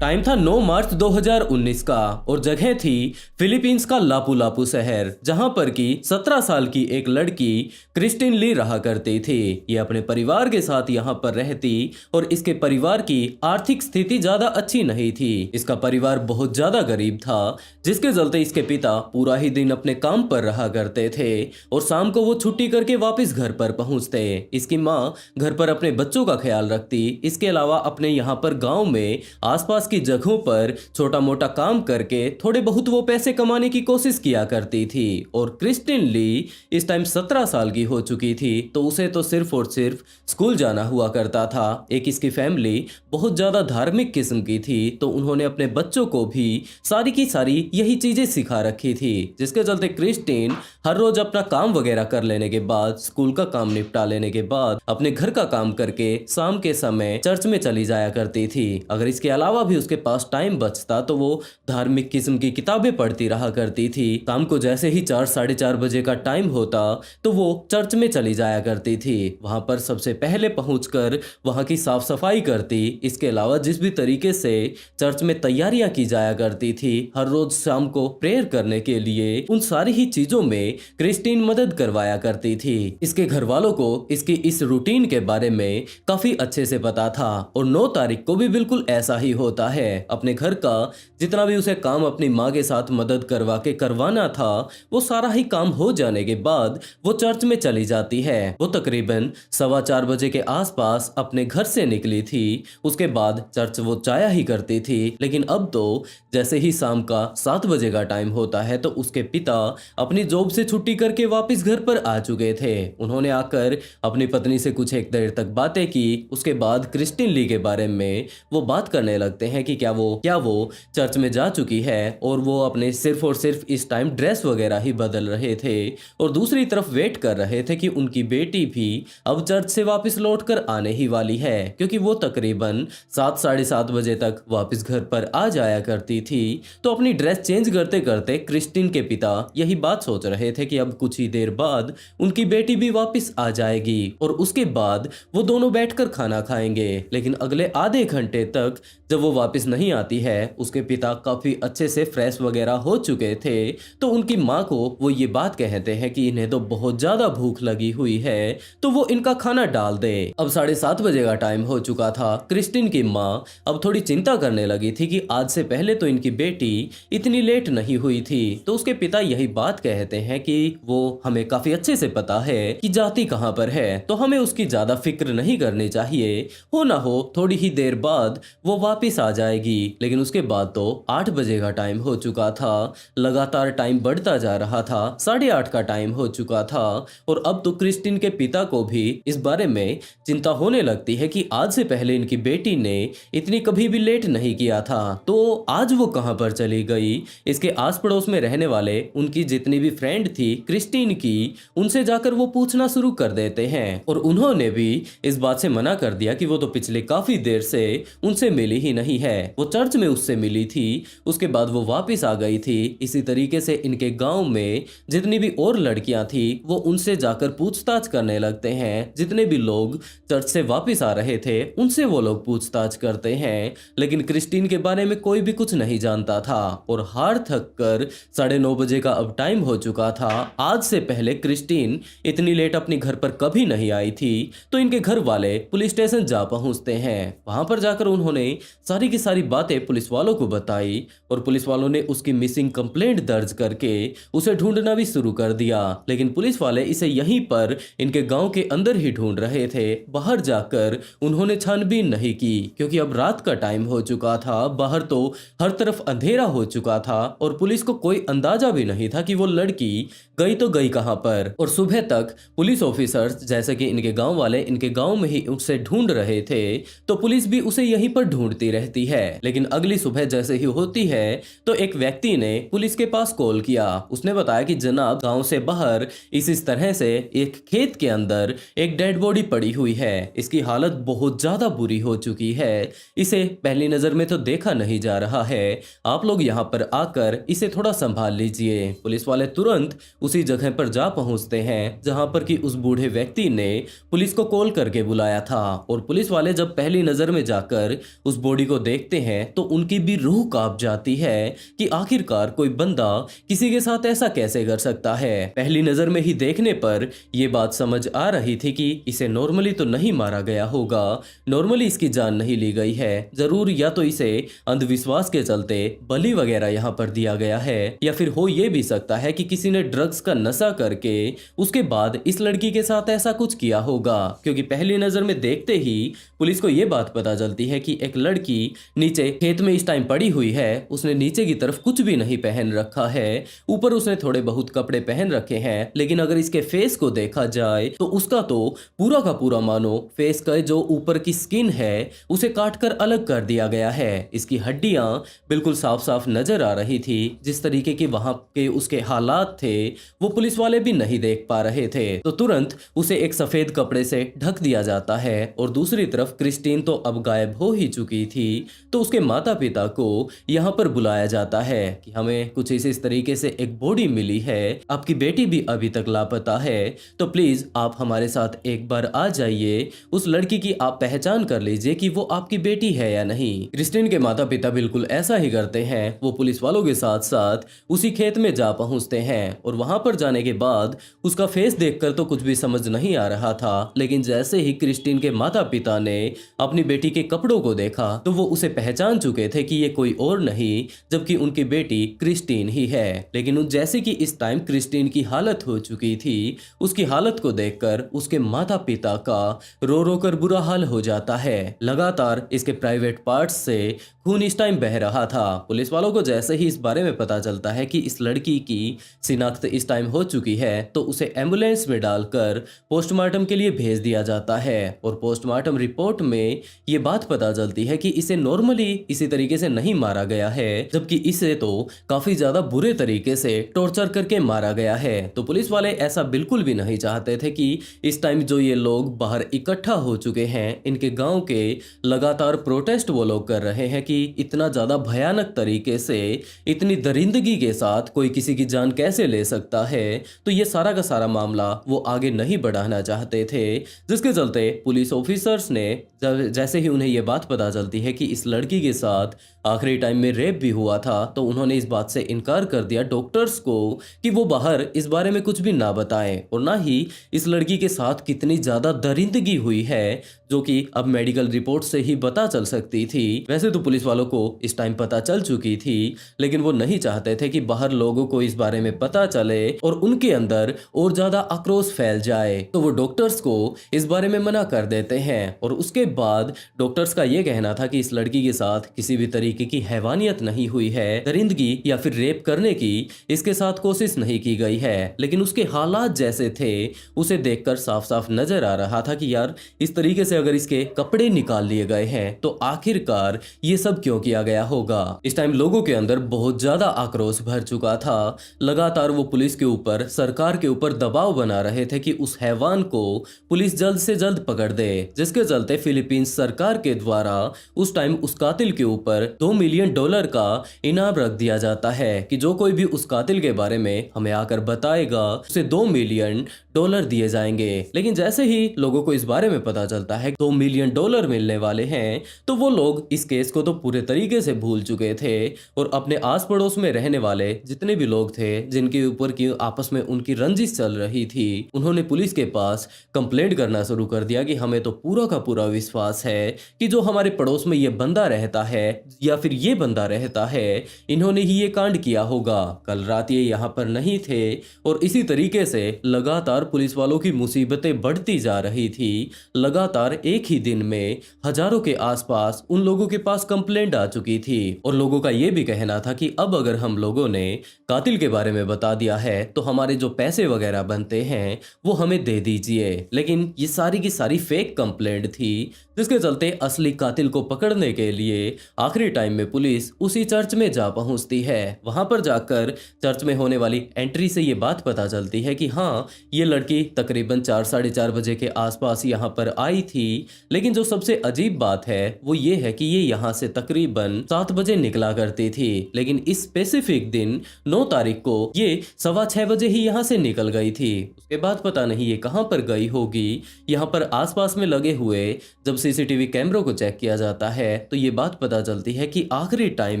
टाइम था 9 मार्च 2019 का और जगह थी फिलीपींस का लापू लापू शहर जहां पर की 17 साल की एक लड़की क्रिस्टिन ली रहा करती थी। ये अपने परिवार के साथ यहां पर रहती और इसके परिवार की आर्थिक स्थिति ज्यादा अच्छी नहीं थी। इसका परिवार बहुत ज्यादा गरीब था जिसके चलते इसके पिता पूरा ही दिन अपने काम पर रहा करते थे और शाम को वो छुट्टी करके वापस घर पर पहुंचते। इसकी माँ घर पर अपने बच्चों का ख्याल रखती। इसके अलावा अपने यहाँ पर गाँव में आसपास की जगहों पर छोटा मोटा काम करके थोड़े बहुत वो पैसे कमाने की कोशिश किया करती थी। और क्रिस्टिन ली इस टाइम 17 साल की हो चुकी थी तो उसे तो सिर्फ और सिर्फ स्कूल जाना हुआ करता था। एक इसकी फैमिली बहुत ज्यादा धार्मिक किस्म की थी तो उन्होंने अपने बच्चों को भी सारी की सारी यही चीजें सिखा रखी थी जिसके चलते क्रिस्टिन हर रोज अपना काम वगैरह कर लेने के बाद, स्कूल का काम निपटा लेने के बाद अपने घर का काम करके शाम के समय चर्च में चली जाया करती थी। अगर इसके अलावा भी उसके पास टाइम बचता तो वो धार्मिक किस्म की किताबें पढ़ती रहा करती थी। शाम को जैसे ही 4 साढ़े 4 बजे का टाइम होता तो वो चर्च में चली जाया करती थी। वहां पर सबसे पहले पहुंचकर वहां की साफ सफाई करती। इसके अलावा जिस भी तरीके से चर्च में तैयारियां की जाया करती थी हर रोज शाम को प्रेयर करने के लिए, उन सारी ही चीजों में क्रिस्टीन मदद करवाया करती थी। इसके घर वालों को इसकी इस रूटीन के बारे में काफी अच्छे से पता था और 9 तारीख को भी बिल्कुल ऐसा ही होता जाता है। अपने घर का जितना भी उसे काम अपनी माँ के साथ मदद करवा के करवाना था, वो सारा ही काम हो जाने के बाद वो चर्च में चली जाती है। वो तकरीबन 4:15 बजे के आसपास अपने घर से निकली थी। उसके बाद चर्च वो जाया ही करती थी, लेकिन अब तो जैसे ही शाम का 7 बजे का टाइम होता है तो उसके पिता अपनी जॉब से छुट्टी करके वापस घर पर आ चुके थे। उन्होंने आकर अपनी पत्नी से कुछ एक देर तक बातें की। उसके बाद क्रिस्टिन ली के बारे में वो बात करने लगते हैं कि क्या वो चर्च में जा चुकी है, और वो अपने सिर्फ और सिर्फ इस टाइम ड्रेस वगैरह ही बदल रहे थे और दूसरी तरफ वेट कर रहे थे कि उनकी बेटी भी अब चर्च से वापस लौट कर आने ही वाली है, क्योंकि वो तकरीबन 7 साढ़े 7 बजे तक वापस घर पर आ जाया करती थी। तो अपनी ड्रेस चेंज करते करते क्रिस्टिन के पिता यही बात सोच रहे थे कि अब कुछ ही देर बाद उनकी बेटी भी वापस आ जाएगी और उसके बाद वो दोनों बैठकर खाना खाएंगे। लेकिन अगले आधे घंटे तक जब वो वापस नहीं आती है, उसके पिता काफी अच्छे से फ्रेश वगैरह हो चुके थे, तो उनकी माँ को वो ये बात कहते हैं कि इन्हें तो बहुत ज्यादा भूख लगी हुई है, तो वो इनका खाना डाल दे। अब 7:30 बजे का टाइम हो चुका था। क्रिस्टिन की माँ अब थोड़ी चिंता करने लगी थी कि आज से पहले तो इनकी बेटी इतनी लेट नहीं हुई थी। तो उसके पिता यही बात कहते हैं कि वो हमें काफी अच्छे से पता है कि जाती कहाँ पर है, तो हमें उसकी ज्यादा फिक्र नहीं करनी चाहिए। हो ना हो थोड़ी ही देर बाद वो वापस आ जाएगी। लेकिन उसके बाद तो 8 बजे का टाइम हो चुका था। लगातार टाइम बढ़ता जा रहा था। 8:30 का टाइम हो चुका था और अब तो क्रिस्टिन के पिता को भी इस बारे में चिंता होने लगती है कि आज से पहले इनकी बेटी ने इतनी कभी भी लेट नहीं किया था, तो आज वो कहां पर चली गई। इसके आस पड़ोस में रहने वाले उनकी जितनी भी फ्रेंड थी क्रिस्टिन की, उनसे जाकर वो पूछना शुरू कर देते हैं और उन्होंने भी इस बात से मना कर दिया कि वो तो पिछले काफी देर से उनसे मिली ही नहीं है। वो चर्च में उससे मिली थी, उसके बाद वो वापस आ गई थी। इसी तरीके से इनके गांव में जितनी भी और लड़कियां थी वो उनसे जाकर पूछताछ करने लगते हैं। जितने भी लोग चर्च से वापस आ रहे थे उनसे वो लोग पूछताछ करते हैं, लेकिन क्रिस्टीन के बारे में कोई भी कुछ नहीं जानता था। और हार थक कर 9:30 बजे का अब टाइम हो चुका था। आज से पहले क्रिस्टीन इतनी लेट अपने घर पर कभी नहीं आई थी। तो इनके घर वाले पुलिस स्टेशन जा पहुंचते हैं। वहां पर जाकर उन्होंने सारी की सारी बातें पुलिस वालों को बताई और पुलिस वालों ने उसकी मिसिंग कंप्लेंट दर्ज करके उसे ढूंढना भी शुरू कर दिया। लेकिन पुलिस वाले इसे यहीं पर इनके गांव के अंदर ही ढूंढ रहे थे। बाहर जाकर उन्होंने छानबीन नहीं की, क्योंकि अब रात का टाइम हो चुका था। बाहर तो हर तरफ अंधेरा हो चुका था और पुलिस को कोई अंदाजा भी नहीं था कि वो लड़की गई तो गई कहां पर। और सुबह तक पुलिस ऑफिसर्स, जैसे कि इनके गांव वाले इनके गांव में ही उसे ढूंढ रहे थे, तो पुलिस भी उसे यहीं पर ढूंढती रहती है। लेकिन अगली सुबह जैसे ही होती है तो एक व्यक्ति ने पुलिस के पास कॉल किया। उसने बताया कि जनाब, गांव से बाहर इस तरह से एक खेत के अंदर एक डेड बॉडी पड़ी हुई है। इसकी हालत बहुत ज्यादा बुरी हो चुकी है। इसे पहली नजर में तो देखा नहीं जा रहा है। आप लोग यहाँ पर आकर इसे थोड़ा संभाल लीजिए। पुलिस वाले तुरंत उसी जगह पर जा पहुंचते हैं जहां पर कि उस बूढ़े व्यक्ति ने पुलिस को कॉल करके बुलाया था। और पुलिस वाले जब पहली नजर में जाकर उस बॉडी को देखते हैं तो उनकी भी रूह कांप जाती है कि आखिरकार कोई बंदा किसी के साथ ऐसा कैसे कर सकता है। पहली नजर में ही देखने पर यह बात समझ आ रही थी कि इसे नॉर्मली तो नहीं मारा गया होगा, नॉर्मली इसकी जान नहीं ली गई है। जरूर या तो इसे अंधविश्वास के चलते बलि वगैरह यहाँ पर दिया गया है, या फिर हो यह भी सकता है कि किसी ने ड्रग्स का नशा करके उसके बाद इस लड़की के साथ ऐसा कुछ किया होगा। क्योंकि पहली नजर में देखते ही पुलिस को यह बात पता चलती है कि एक लड़की नीचे खेत में इस टाइम पड़ी हुई है। उसने नीचे की तरफ कुछ भी नहीं पहन रखा है, ऊपर उसने थोड़े बहुत कपड़े पहन रखे हैं। लेकिन अगर इसके फेस को देखा जाए तो उसका तो पूरा का पूरा मानो फेस का जो ऊपर की स्किन है उसे काट कर अलग कर दिया गया है। इसकी हड्डियां बिल्कुल साफ साफ नजर आ रही थी। जिस तरीके के वहां के उसके हालात थे वो पुलिस वाले भी नहीं देख पा रहे थे। तो तुरंत उसे एक सफेद कपड़े से ढक दिया जाता है। और दूसरी तरफ क्रिस्टीन तो अब गायब हो ही चुकी थी। तो उसके माता पिता को यहाँ पर बुलाया जाता है कि हमें कुछ इस तरीके से एक बॉडी मिली है, आपकी बेटी भी अभी तक लापता है, तो प्लीज आप हमारे साथ एक बार आ जाइए। उस लड़की की आप पहचान कर लीजिए कि वो आपकी बेटी है या नहीं। क्रिस्टीन के माता पिता बिल्कुल ऐसा ही करते हैं। वो पुलिस वालों के साथ साथ उसी खेत में जा पहुंचते हैं और वहां पर जाने के बाद उसका फेस देखकर तो कुछ भी समझ नहीं आ रहा था। लेकिन जैसे ही क्रिस्टीन के माता पिता ने अपनी बेटी के कपड़ों को देखा तो वो उसे पहचान चुके थे कि ये कोई और नहीं जबकि उनकी बेटी क्रिस्टीन ही है। लेकिन जैसे कि इस टाइम क्रिस्टीन की हालत हो चुकी थी, उसकी हालत को देखकर उसके माता पिता का रो रो कर बुरा हाल हो जाता है। लगातार इसके प्राइवेट पार्ट्स से खून इस टाइम बह रहा था। पुलिस वालों को जैसे ही इस बारे में पता चलता है कि इस लड़की की शिनाख्त इस टाइम हो चुकी है, तो उसे एम्बुलेंस में डालकर पोस्टमार्टम के लिए भेज दिया जाता है। और पोस्टमार्टम रिपोर्ट में ये बात पता चलती है कि इसे नॉर्मली इसी तरीके से नहीं मारा गया है, जबकि इसे तो काफी ज्यादा बुरे तरीके से टॉर्चर करके मारा गया है। तो पुलिस वाले ऐसा बिल्कुल भी नहीं चाहते थे कि इस टाइम जो ये लोग बाहर इकट्ठा हो चुके हैं, इनके गांव के लगातार प्रोटेस्ट वो लोग कर रहे हैं कि इतना ज्यादा भयानक तरीके से इतनी दरिंदगी के साथ कोई किसी की जान कैसे ले सकता है। तो ये सारा का सारा मामला वो आगे नहीं बढ़ाना चाहते थे, जिसके चलते पुलिस ऑफिसर्स ने जैसे ही उन्हें ये बात पता चलती है कि इस लड़की के साथ आखिरी टाइम में रेप भी हुआ था, तो उन्होंने इस बात से इनकार कर दिया डॉक्टर्स को कि वो बाहर इस बारे में कुछ भी ना बताएं, और ना ही इस लड़की के साथ कितनी ज्यादा दरिंदगी हुई है, जो कि अब मेडिकल रिपोर्ट से ही पता चल सकती थी। वैसे तो पुलिस वालों को इस टाइम पता चल चुकी थी, लेकिन वो नहीं चाहते थे कि बाहर लोगों को इस बारे में पता चले और उनके अंदर और ज्यादा आक्रोश फैल जाए। तो वो डॉक्टर्स को इस बारे में मना कर देते हैं। और उसके बाद डॉक्टर्स का ये कहना था कि इस लड़की के साथ किसी भी तरीके की हैवानियत नहीं हुई है, दरिंदगी या फिर रेप करने की इसके साथ कोशिश नहीं की गई है। लेकिन उसके हालात जैसे थे, उसे देखकर साफ साफ नजर आ रहा था कि यार इस तरीके से अगर इसके कपड़े निकाल लिए गए हैं तो आखिरकार ये सब क्यों किया गया होगा। इस टाइम लोगों के अंदर बहुत ज्यादा आक्रोश भर चुका था। लगातार वो पुलिस के ऊपर, सरकार के ऊपर दबाव बना रहे थे कि उस हैवान को पुलिस जल्द से जल्द पकड़ दे, जिसके चलते फिलीपींस सरकार के द्वारा उस टाइम उस कातिल के ऊपर $2 मिलियन का इनाम रख दिया जाता है कि जो कोई भी उस कातिल के बारे में हमें आकर बताएगा उसे $2 मिलियन दिए जाएंगे। लेकिन जैसे ही लोगों को इस बारे में पता चलता है $2 मिलियन मिलने वाले हैं, तो वो लोग इस केस को तो पूरे तरीके से भूल चुके थे और अपने आस पड़ोस में रहने वाले जितने भी लोग थे जिनके ऊपर की आपस में उनकी रंजिश चल रही थी, उन्होंने पुलिस के पास कंप्लेंट करना शुरू कर दिया कि हमें तो पूरा का पूरा विश्वास है कि जो हमारे पड़ोस में ये बंदा रहता है या फिर ये बंदा रहता है, इन्होंने ही ये कांड किया होगा। कल रात ये यहाँ पर नहीं थे। और इसी तरीके से लगातार पुलिस वालों की मुसीबतें बढ़ती जा रही थी। लगातार एक ही दिन में हजारों के आसपास उन लोगों के पास कंप्लेंट आ चुकी थी और लोगों का ये भी कहना था कि अब अगर हम लोगों ने कातिल के बारे में बता दिया है तो हमारे जो पैसे वगैरह बनते हैं वो हमें दे दीजिए। लेकिन ये सारी की सारी फेक कंप्लेंट थी, जिसके चलते असली कातिल को पकड़ने के लिए आखिरी टाइम में पुलिस उसी चर्च में जा पहुंचती है। वहां पर जाकर चर्च में होने वाली एंट्री से ये बात पता चलती है कि हाँ, ये लड़की तकरीबन 4 साढ़े 4 बजे के आसपास यहाँ पर आई थी। लेकिन जो सबसे अजीब बात है वो ये है कि ये यहाँ से तकरीबन 7 बजे निकला करती थी, लेकिन इस स्पेसिफिक दिन 9 तारीख को ये 6:15 बजे ही यहाँ से निकल गई थी। उसके बाद पता नहीं ये कहाँ पर गई होगी। यहाँ पर आसपास में लगे हुए जब सीसीटीवी कैमरों को चेक किया जाता है तो ये बात पता चलती है कि आखिरी टाइम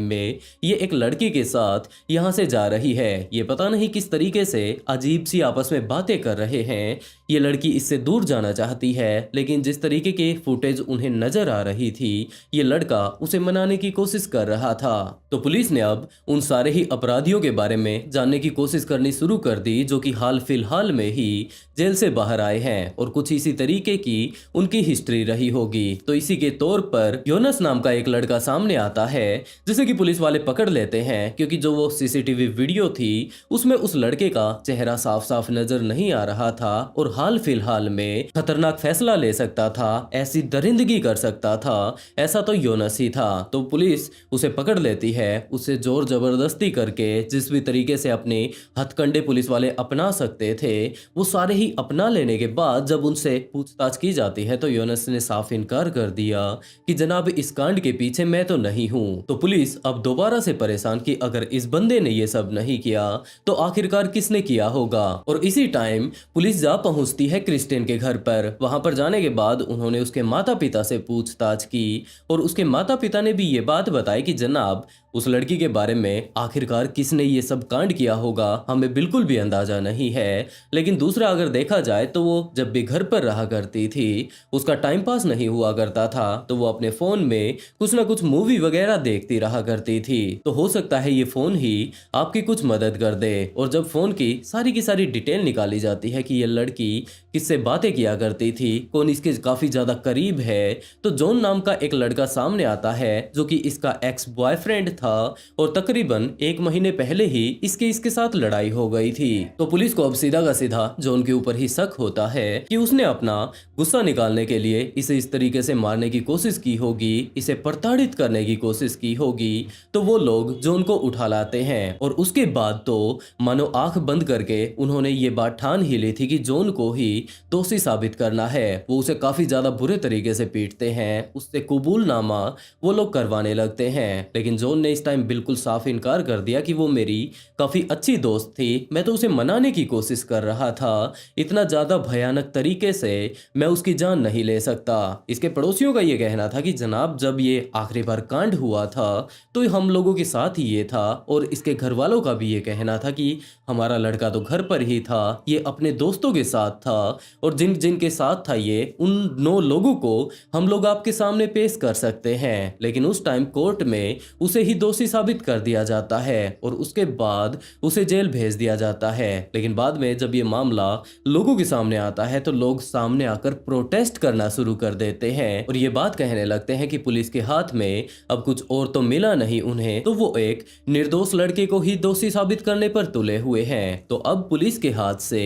में ये एक लड़की के साथ यहाँ से जा रही है। ये पता नहीं किस तरीके से अजीब सी आपस में बातें कर रहे हैं। ये लड़की इससे दूर जाना चाहती है, लेकिन जिस तरीके के फुटेज उन्हें नजर आ रही थी, ये लड़का उसे मनाने की कोशिश कर रहा था। तो पुलिस ने अब उन सारे ही अपराधियों के बारे में जानने की कोशिश करनी शुरू कर दी, जो कि हाल फिलहाल में ही जेल से बाहर आए हैं और कुछ इसी तरीके की उनकी हिस्ट्री रही होगी। तो इसी के तौर पर योनस नाम का एक लड़का सामने आता है, जिसे कि पुलिस वाले पकड़ लेते हैं, क्योंकि जो वो सीसीटीवी वीडियो थी उसमें उस लड़के का चेहरा साफ साफ नजर नहीं आ रहा था और हाल फिलहाल में खतरनाक फैसला ले सकता था, ऐसी दरिंदगी कर सकता था, ऐसा तो योनस ही था। तो पुलिस उसे पकड़ लेती है, उसे जोर जबरदस्ती करके जिस भी तरीके से अपने हथकंडे पुलिस वाले अपना सकते थे वो सारे ही अपना लेने के बाद जब उनसे पूछताछ की जाती है तो योनस ने साफ इनकार कर दिया कि जनाब इस कांड के पीछे मैं तो नहीं हूं। तो पुलिस अब दोबारा से परेशान कि अगर इस बंदे ने ये सब नहीं किया तो आखिरकार किसने किया होगा। और इसी टाइम पुलिस जा पहुंचती है क्रिस्टीन के घर पर। वहां पर जाने के बाद उन्होंने उसके माता पिता से पूछताछ की और उसके माता पिता ने भी ये बात बताई कि जनाब उस लड़की के बारे में आखिरकार किसने ये सब कांड किया होगा हमें बिल्कुल भी अंदाजा नहीं है। लेकिन दूसरा अगर देखा जाए तो वो जब भी घर पर रहा करती थी उसका टाइम पास नहीं नहीं हुआ करता था तो वो अपने फोन में कुछ ना कुछ मूवी वगैरह देखती रहा करती थी। तो हो सकता है ये फोन ही आपकी कुछ मदद कर दे। और जब फोन की सारी डिटेल निकाली जाती है कि ये लड़की किससे बातें किया करती थी, कौन इसके काफी ज्यादा करीब है, तो जॉन नाम का एक लड़का सामने आता है जो कि इसका एक्स बॉयफ्रेंड था और तकरीबन 1 महीने पहले ही इसके साथ लड़ाई हो गई थी। तो पुलिस को अब सीधा का सीधा जॉन के ऊपर ही शक होता है कि उसने अपना गुस्सा निकालने के लिए इसे इस तरीके से मारने की कोशिश की होगी, इसे प्रताड़ित करने की कोशिश की होगी। तो वो लोग जॉन को उठा लाते हैं और उसके बाद तो मानो आंख बंद करके उन्होंने ये बात ठान ही ली थी कि जॉन को ही दोषी साबित करना है। वो उसे काफी ज्यादा बुरे तरीके से पीटते हैं, उससे कबूलनामा वो लोग करवाने लगते हैं। लेकिन जॉन ने इस टाइम बिल्कुल साफ इनकार कर दिया कि वो मेरी काफी अच्छी दोस्त थी, मैं तो उसे मनाने की कोशिश कर रहा था, इतना ज्यादा भयानक तरीके से मैं उसकी जान नहीं ले सकता। इसके पड़ोसियों का ये कहना था कि जनाब जब ये आखिरी बार कांड हुआ था तो हम लोगों के साथ ही ये था, और इसके घर वालों का भी ये कहना था कि हमारा लड़का तो घर पर ही था, ये अपने दोस्तों के साथ था, और जिन जिन के साथ था ये उन 9 लोगों को हम लोग आपके सामने पेश कर सकते हैं। लेकिन उस टाइम कोर्ट में उसे ही दोषी साबित कर दिया जाता है और उसके बाद उसे जेल भेज दिया जाता है। लेकिन बाद में जब ये मामला लोगों के सामने आता है तो लोग सामने आकर प्रोटेस्ट करना शुरू कर देते हैं और ये बात कहने लगते हैं कि पुलिस के हाथ में अब कुछ और तो मिला नहीं उन्हें, तो वो एक निर्दोष लड़के को ही दोषी साबित करने पर तुले हुए हैं। तो अब पुलिस के हाथ से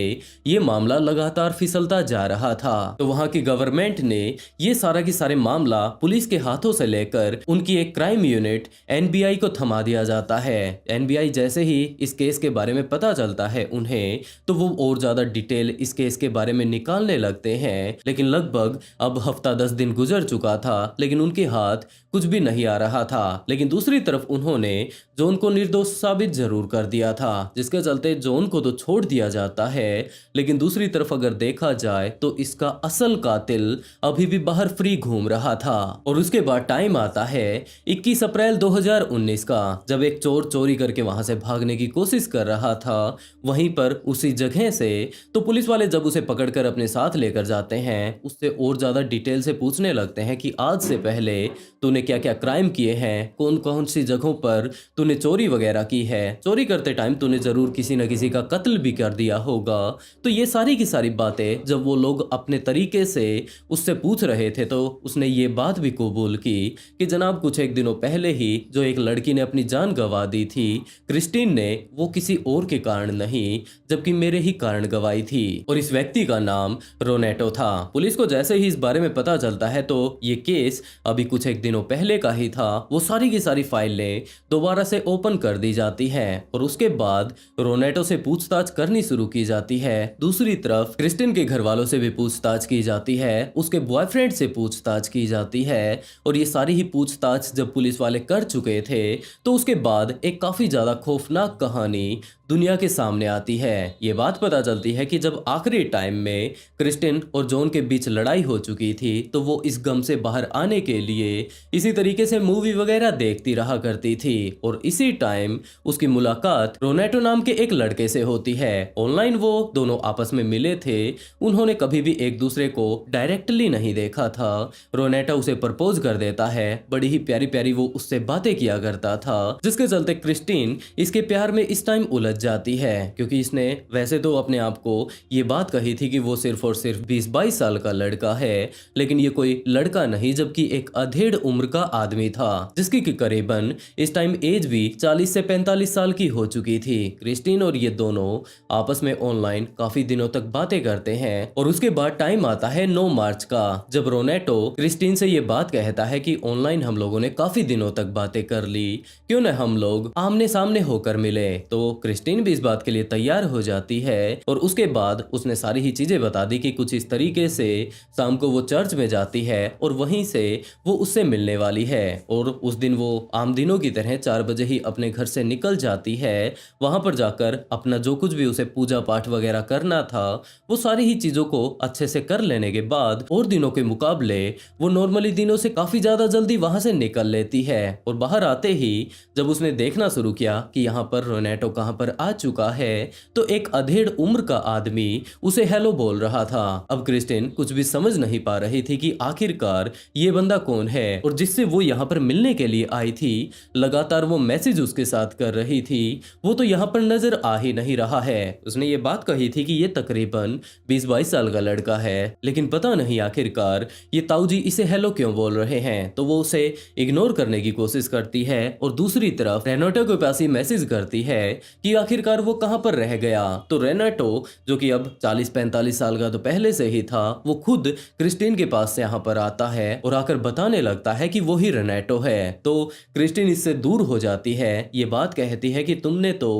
ये मामला लगातार फिसलता जा रहा था। तो वहां की गवर्नमेंट ने ये सारा की सारे मामला पुलिस के हाथों से लेकर उनकी एक क्राइम यूनिट एनबीआई को थमा दिया जाता है। एनबीआई जैसे ही इस केस के बारे में पता चलता है उन्हें, तो वो और ज्यादा डिटेल इस केस के बारे में निकालने लगते हैं। लेकिन लगभग अब हफ्ता 10 दिन गुजर चुका था, लेकिन उनके हाथ कुछ भी नहीं आ रहा था। लेकिन दूसरी तरफ उन्होंने जॉन को निर्दोष साबित जरूर कर दिया था, जिसके चलते जॉन को तो छोड़ दिया जाता है। लेकिन दूसरी तरफ अगर देखा जाए तो इसका असल कातिल अभी भी बाहर फ्री घूम रहा था। और उसके बाद टाइम आता है 21 अप्रैल 2019 का, जब एक चोर चोरी करके वहां से भागने की कोशिश कर रहा था। वहीं पर उसी जगह से तो पुलिस वाले जब उसे पकड़कर अपने साथ लेकर जाते हैं, उससे और ज्यादा डिटेल से पूछने लगते हैं कि आज से पहले तूने क्या क्या क्राइम किए हैं, कौन कौन सी जगहों पर तूने चोरी वगैरह की है, चोरी करते टाइम तूने जरूर किसी न किसी का कत्ल भी कर दिया होगा। तो ये सारी की सारी बातें जब वो लोग अपने तरीके से उससे पूछ रहे थे तो उसने ये बात भी कबूल की कि जनाब कुछ एक दिनों पहले ही जो एक लड़की ने अपनी जान गंवा दी थी क्रिस्टीन ने, वो किसी और के कारण नहीं जबकि मेरे ही कारण गंवाई थी, और इस व्यक्ति का नाम रोनेटो था। पुलिस को जैसे ही इस बारे में पता चलता है तो ये केस अभी कुछ एक दिनों पहले का ही था, वो सारी की सारी फाइलें दोबारा से ओपन कर दी जाती है और उसके बाद रोनेटो से पूछताछ करनी शुरू की जाती है। दूसरी तरफ क्रिस्टिन के घर वालों से भी पूछताछ की जाती है, उसके बॉयफ्रेंड से पूछताछ की जाती है, और ये सारी ही पूछताछ जब पुलिस वाले कर चुके थे तो उसके बाद एक काफी ज्यादा खौफनाक कहानी दुनिया के सामने आती है। ये बात पता चलती है कि जब आखिरी टाइम में क्रिस्टिन और जॉन के बीच लड़ाई हो चुकी थी तो वो इस गम से बाहर आने के लिए इसी तरीके से मूवी वगैरह देखती रहा करती थी, और इसी टाइम उसकी मुलाकात रोनेटो नाम के एक लड़के से होती है। ऑनलाइन वो दोनों आपस में मिले थे, उन्होंने कभी भी एक दूसरे को डायरेक्टली नहीं देखा था। रोनेटो उसे प्रपोज कर देता है, बड़ी ही प्यारी प्यारी वो उससे बातें किया करता था, जिसके चलते क्रिस्टीन इसके प्यार में इस टाइम उलझ जाती है, क्योंकि इसने वैसे तो अपने आप को ये बात कही थी कि वो सिर्फ और सिर्फ 20-22 साल का लड़का है, लेकिन ये कोई लड़का नहीं जबकि एक अधेड़ उम्र का आदमी था, जिसकी कि करीबन इस टाइम एज भी 40 से 45 साल की हो चुकी थी। क्रिस्टीन और ये दोनों आपस में ऑनलाइन काफी दिनों तक बातें करते हैं और उसके बाद टाइम आता है 9 मार्च का, जब रोनेटो क्रिस्टीन से ये बात कहता है कि ऑनलाइन हम लोगों ने काफी दिनों तक बातें कर ली, क्यों न हम लोग आमने सामने होकर मिले। तो क्रिस्टीन भी इस बात के लिए तैयार हो जाती है और उसके बाद उसने सारी ही चीजें बता दी कि कुछ इस तरीके से शाम को वो चर्च में जाती है और वहीं से वो उससे मिलने वाली है, और उस दिन वो आम दिनों की तरह 4 बजे ही अपने घर से निकल जाती है। वहां पर जाकर अपना जो कुछ भी उसे पूजा पाठ वगैरह करना था वो सारी ही चीजों को अच्छे से कर लेने के बाद और दिनों के मुकाबले वो नॉर्मली दिनों से काफी ज्यादा जल्दी वहां से निकल लेती है। और बाहर आते ही जब उसने देखना शुरू किया कि यहाँ पर रोनेटो कहाँ पर पर आ चुका है तो एक अधेड़ उम्र का आदमी उसे हेलो बोल रहा था। अब क्रिस्टिन कुछ भी समझ नहीं पा रही थी कि आखिरकार ये बंदा कौन है और जिससे वो यहाँ पर मिलने के लिए आई थी। लगातार वो मैसेज उसके साथ कर रही थी, वो तो यहाँ पर नजर आ ही नहीं रहा है। उसने ये बात कही थी कि ये तकरीबन 20-22 साल का लड़का है, लेकिन पता नहीं आखिरकार ये ताऊजी इसे हेलो क्यों बोल रहे हैं। तो वो उसे इग्नोर करने की कोशिश करती है और दूसरी तरफ रेनाटो के पास ही मैसेज करती है कि आखिरकार वो कहां पर रह गया। तो रेनाटो जो कि अब 40-45 साल का तो पहले से ही था, वो खुद क्रिस्टिन के पास से यहाँ पर आता है और आकर बताने लगता है कि वो ही रेनाटो है। तो क्रिस्टिन इससे दूर हो जाती है। ये बात कहती है कि तुमने तो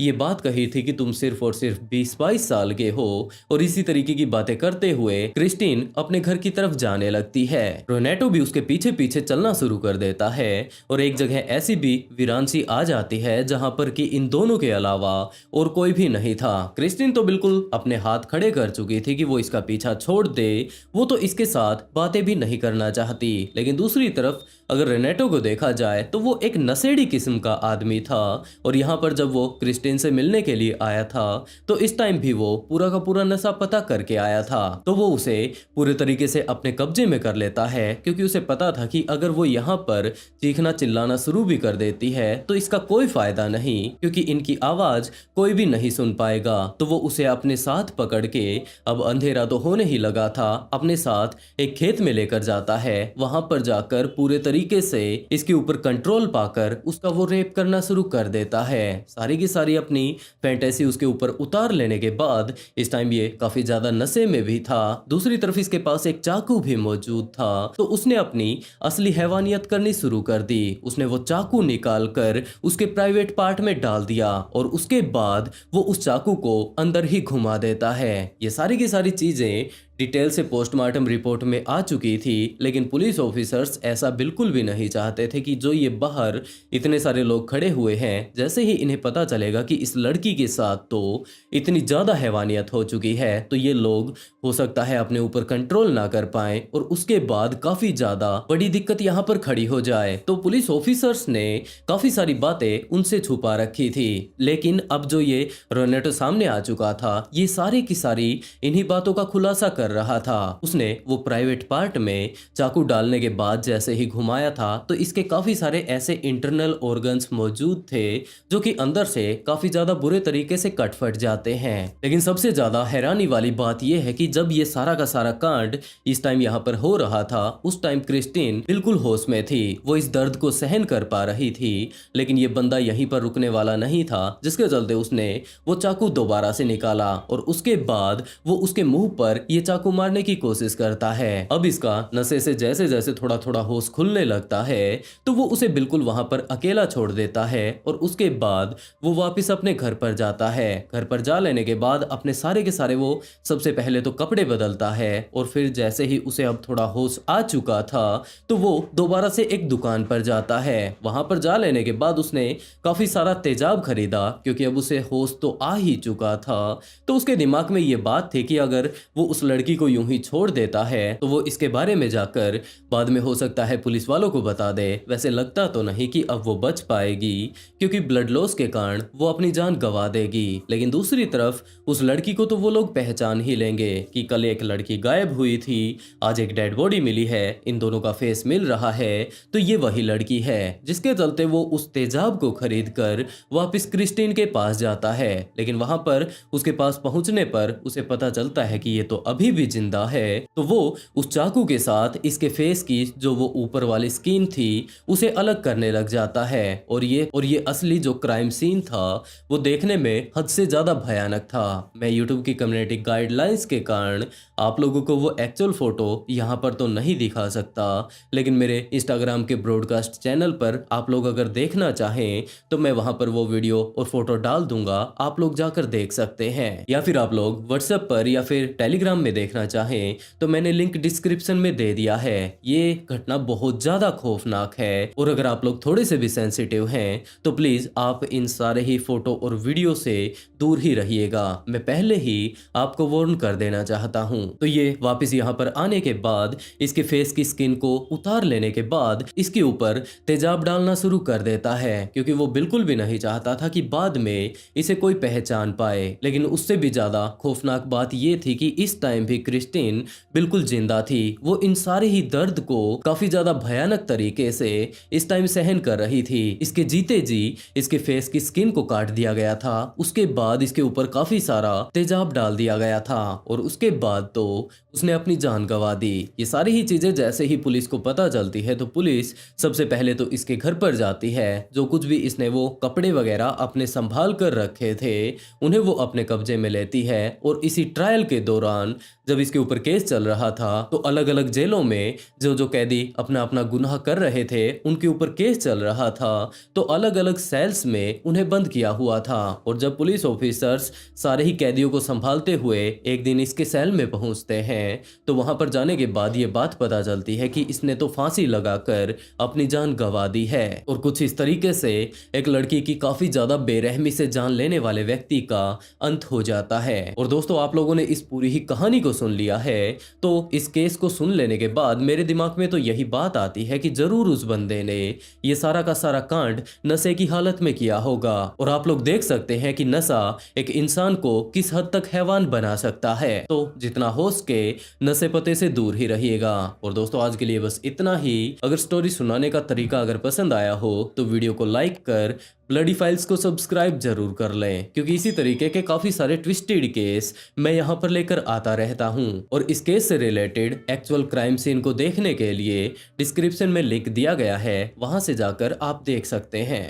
ये बात कही थी कि तुम सिर्फ और सिर्फ 20-22 साल के हो, और इसी तरीके की बातें करते हुए क्रिस्टिन अपने घर की तरफ जाने लगती है। रेनाटो भी उसके पीछे पीछे चलना शुरू कर देता है और एक जगह ऐसी भी वीरान सी आ जाती है जहां पर कि इन दोनों के अलावा और कोई भी नहीं था। क्रिस्टिन तो बिल्कुल अपने हाथ खड़े कर चुकी थी कि वो इसका पीछा छोड़ दे, वो तो इसके साथ बातें भी नहीं करना चाहती। लेकिन दूसरी तरफ अगर रेनाटो को देखा जाए तो वो एक नशेड़ी किस्म का आदमी था, और यहाँ पर जब वो क्रिस्टिन से मिलने के लिए आया था तो इस टाइम भी वो पूरा का पूरा नशा पता करके आया था। तो वो उसे पूरे तरीके से अपने कब्जे में कर लेता है, क्योंकि उसे पता था कि अगर वो यहाँ पर चीखना चिल्लाना शुरू भी कर देती है तो इसका कोई फायदा नहीं, क्योंकि इनकी आवाज कोई भी नहीं सुन पाएगा। तो वो उसे अपने साथ पकड़ के, अब अंधेरा तो होने ही लगा था, अपने साथ एक खेत में लेकर जाता है। वहां पर जाकर पूरे तरीके से इसके ऊपर कंट्रोल पाकर उसका वो रेप करना शुरू कर देता है। सारी की सारी अपनी फैंटेसी उसके ऊपर उतार लेने के बाद, इस टाइम ये काफी ज्यादा नशे में भी था, दूसरी तरफ इसके पास एक चाकू भी मौजूद था। तो उसने अपनी असली हैवानियत करनी शुरू कर दी। उसने वो चाकू निकाल कर उसके प्राइवेट पार्ट में डाल दिया और उसके बाद वो उस चाकू को अंदर ही घुमा देता है। ये सारी की सारी चीजें डिटेल से पोस्टमार्टम रिपोर्ट में आ चुकी थी, लेकिन पुलिस ऑफिसर्स ऐसा बिल्कुल भी नहीं चाहते थे कि जो ये बाहर इतने सारे लोग खड़े हुए हैं, जैसे ही इन्हें पता चलेगा कि इस लड़की के साथ तो इतनी ज़्यादा हैवानियत हो चुकी है, तो ये लोग हो सकता है अपने ऊपर कंट्रोल ना कर पाए और उसके बाद काफ़ी ज़्यादा बड़ी दिक्कत यहाँ पर खड़ी हो जाए। तो पुलिस ऑफिसर्स ने काफ़ी सारी बातें उनसे छुपा रखी थी, लेकिन अब जो ये रेनाटो सामने आ चुका था, ये सारी की सारी इन्हीं बातों का खुलासा कर रहा था। उसने वो प्राइवेट पार्ट में चाकू डालने के बाद जैसे ही घुमाया था तो इसके काफी सारे ऐसे इंटरनल ऑर्गन्स मौजूद थे जो कि अंदर से काफी ज्यादा बुरे तरीके से कट फट जाते हैं। लेकिन सबसे ज्यादा हैरानी वाली बात यह है कि जब ये सारा का सारा कांड इस टाइम यहाँ पर हो रहा था, उस टाइम क्रिस्टिन बिल्कुल होश में थी। वो इस दर्द को सहन कर पा रही थी, लेकिन ये बंदा यहीं पर रुकने वाला नहीं था, जिसके चलते उसने वो चाकू दोबारा से निकाला और उसके बाद वो उसके मुंह पर ये चाकू मारने की कोशिश करता है। अब इसका नशे से जैसे जैसे थोड़ा थोड़ा होश खुलने लगता है तो वो उसे बिल्कुल वहां पर अकेला छोड़ देता है और उसके बाद वो वापस अपने घर पर जाता है। घर पर जा लेने के बाद अपने सारे के सारे वो सबसे पहले तो कपड़े बदलता है और फिर जैसे ही उसे अब थोड़ा होश आ चुका था तो वो दोबारा से एक दुकान पर जाता है। वहां पर जा लेने के बाद उसने काफी सारा तेजाब खरीदा, क्योंकि अब उसे होश तो आ ही चुका था। तो उसके दिमाग में ये बात थी कि अगर वो उस लड़की को यूं ही छोड़ देता है तो वो इसके बारे में जाकर बाद में हो सकता है पुलिस वालों को बता दे। वैसे लगता तो नहीं कि अब वो बच पाएगी, क्योंकि ब्लड लॉस के कारण वो अपनी जान गंवा देगी। लेकिन दूसरी तरफ उस लड़की को तो वो लोग पहचान ही लेंगे कि कल एक लड़की गायब हुई थी, आज एक डेड बॉडी मिली है, इन दोनों का फेस मिल रहा है, तो ये वही लड़की है। जिसके चलते वो उस तेजाब को खरीद कर वापिस क्रिस्टीन के पास जाता है। लेकिन वहां पर उसके पास पहुंचने पर उसे पता चलता है कि ये तो अभी भी जिंदा है। तो वो उस चाकू के साथ इसके फेस की जो वो ऊपर वाली स्किन थी उसे अलग करने लग जाता है। और ये असली जो क्राइम सीन था वो देखने में हद से ज्यादा भयानक था। मैं यूट्यूब की कम्युनिटी गाइडलाइंस के कारण आप लोगों को वो एक्चुअल फोटो यहाँ पर तो नहीं दिखा सकता, लेकिन मेरे इंस्टाग्राम के ब्रॉडकास्ट चैनल पर आप लोग अगर देखना चाहें तो मैं वहां पर वो वीडियो और फोटो डाल दूंगा, आप लोग जाकर देख सकते हैं। या फिर आप लोग व्हाट्सएप पर या फिर टेलीग्राम में देखना चाहें तो मैंने लिंक डिस्क्रिप्शन में दे दिया है। ये घटना बहुत ज़्यादा खौफनाक है और अगर आप लोग थोड़े से भी सेंसिटिव हैं तो प्लीज़ आप इन सारे ही फोटो और वीडियो से दूर ही रहिएगा। मैं पहले ही आपको वार्न कर देना चाहता हूँ। तो ये वापस यहाँ पर आने के बाद इसके फेस की स्किन को उतार लेने के बाद इसके ऊपर तेजाब डालना शुरू कर देता है, क्योंकि वो बिल्कुल भी नहीं चाहता था कि बाद में इसे कोई पहचान पाए। लेकिन उससे भी ज्यादा खौफनाक बात ये थी कि इस टाइम भी क्रिस्टीन बिल्कुल जिंदा थी। वो इन सारे ही दर्द को काफी ज्यादा भयानक तरीके से इस टाइम सहन कर रही थी। इसके जीते जी इसके फेस की स्किन को काट दिया गया था, उसके बाद इसके ऊपर काफी सारा तेजाब डाल दिया गया था और उसके बाद तो उसने अपनी जान गंवा दी। ये सारी ही चीजें जैसे ही पुलिस को पता चलती है तो पुलिस सबसे पहले तो इसके घर पर जाती है। जो कुछ भी इसने वो कपड़े वगैरह अपने संभाल कर रखे थे उन्हें वो अपने कब्जे में लेती है। और इसी ट्रायल के दौरान जब इसके ऊपर केस चल रहा था तो अलग अलग जेलों में जो जो कैदी अपना अपना गुनाह कर रहे थे उनके ऊपर केस चल रहा था, तो अलग अलग सेल्स में उन्हें बंद किया हुआ था। और जब पुलिस ऑफिसर्स सारे ही कैदियों को संभालते हुए एक दिन इसके सेल में पहुंचते हैं तो वहां पर जाने के बाद ये बात पता चलती है कि इसने तो फांसी लगाकर अपनी जान गंवा दी है। और कुछ इस तरीके से एक लड़की की काफी ज्यादा बेरहमी से जान लेने वाले व्यक्ति का अंत हो जाता है। और दोस्तों, आप लोगों ने इस पूरी ही कहानी को सुन लिया है, तो इस केस को सुन लेने के बाद मेरे दिमाग में तो यही बात आती है कि जरूर उस बंदे ने ये सारा का सारा कांड नशे की हालत में किया होगा। और आप लोग देख सकते हैं कि नशा एक इंसान को किस हद तक हैवान बना सकता है। तो जितना हो सके नशे पते से दूर ही रहिएगा। और दोस्तों, आज के लिए बस इतना ही। अगर स्टोरी सुनाने का तरीका अगर पसंद आया हो तो वीडियो को लाइक कर ब्लडी फाइल्स को सब्सक्राइब जरूर कर लें, क्योंकि इसी तरीके के काफी सारे ट्विस्टेड केस मैं यहाँ पर लेकर आता रहता हूँ। और इस केस से रिलेटेड एक्चुअल क्राइम सीन को देखने के लिए डिस्क्रिप्शन में लिंक दिया गया है, वहां से जाकर आप देख सकते हैं।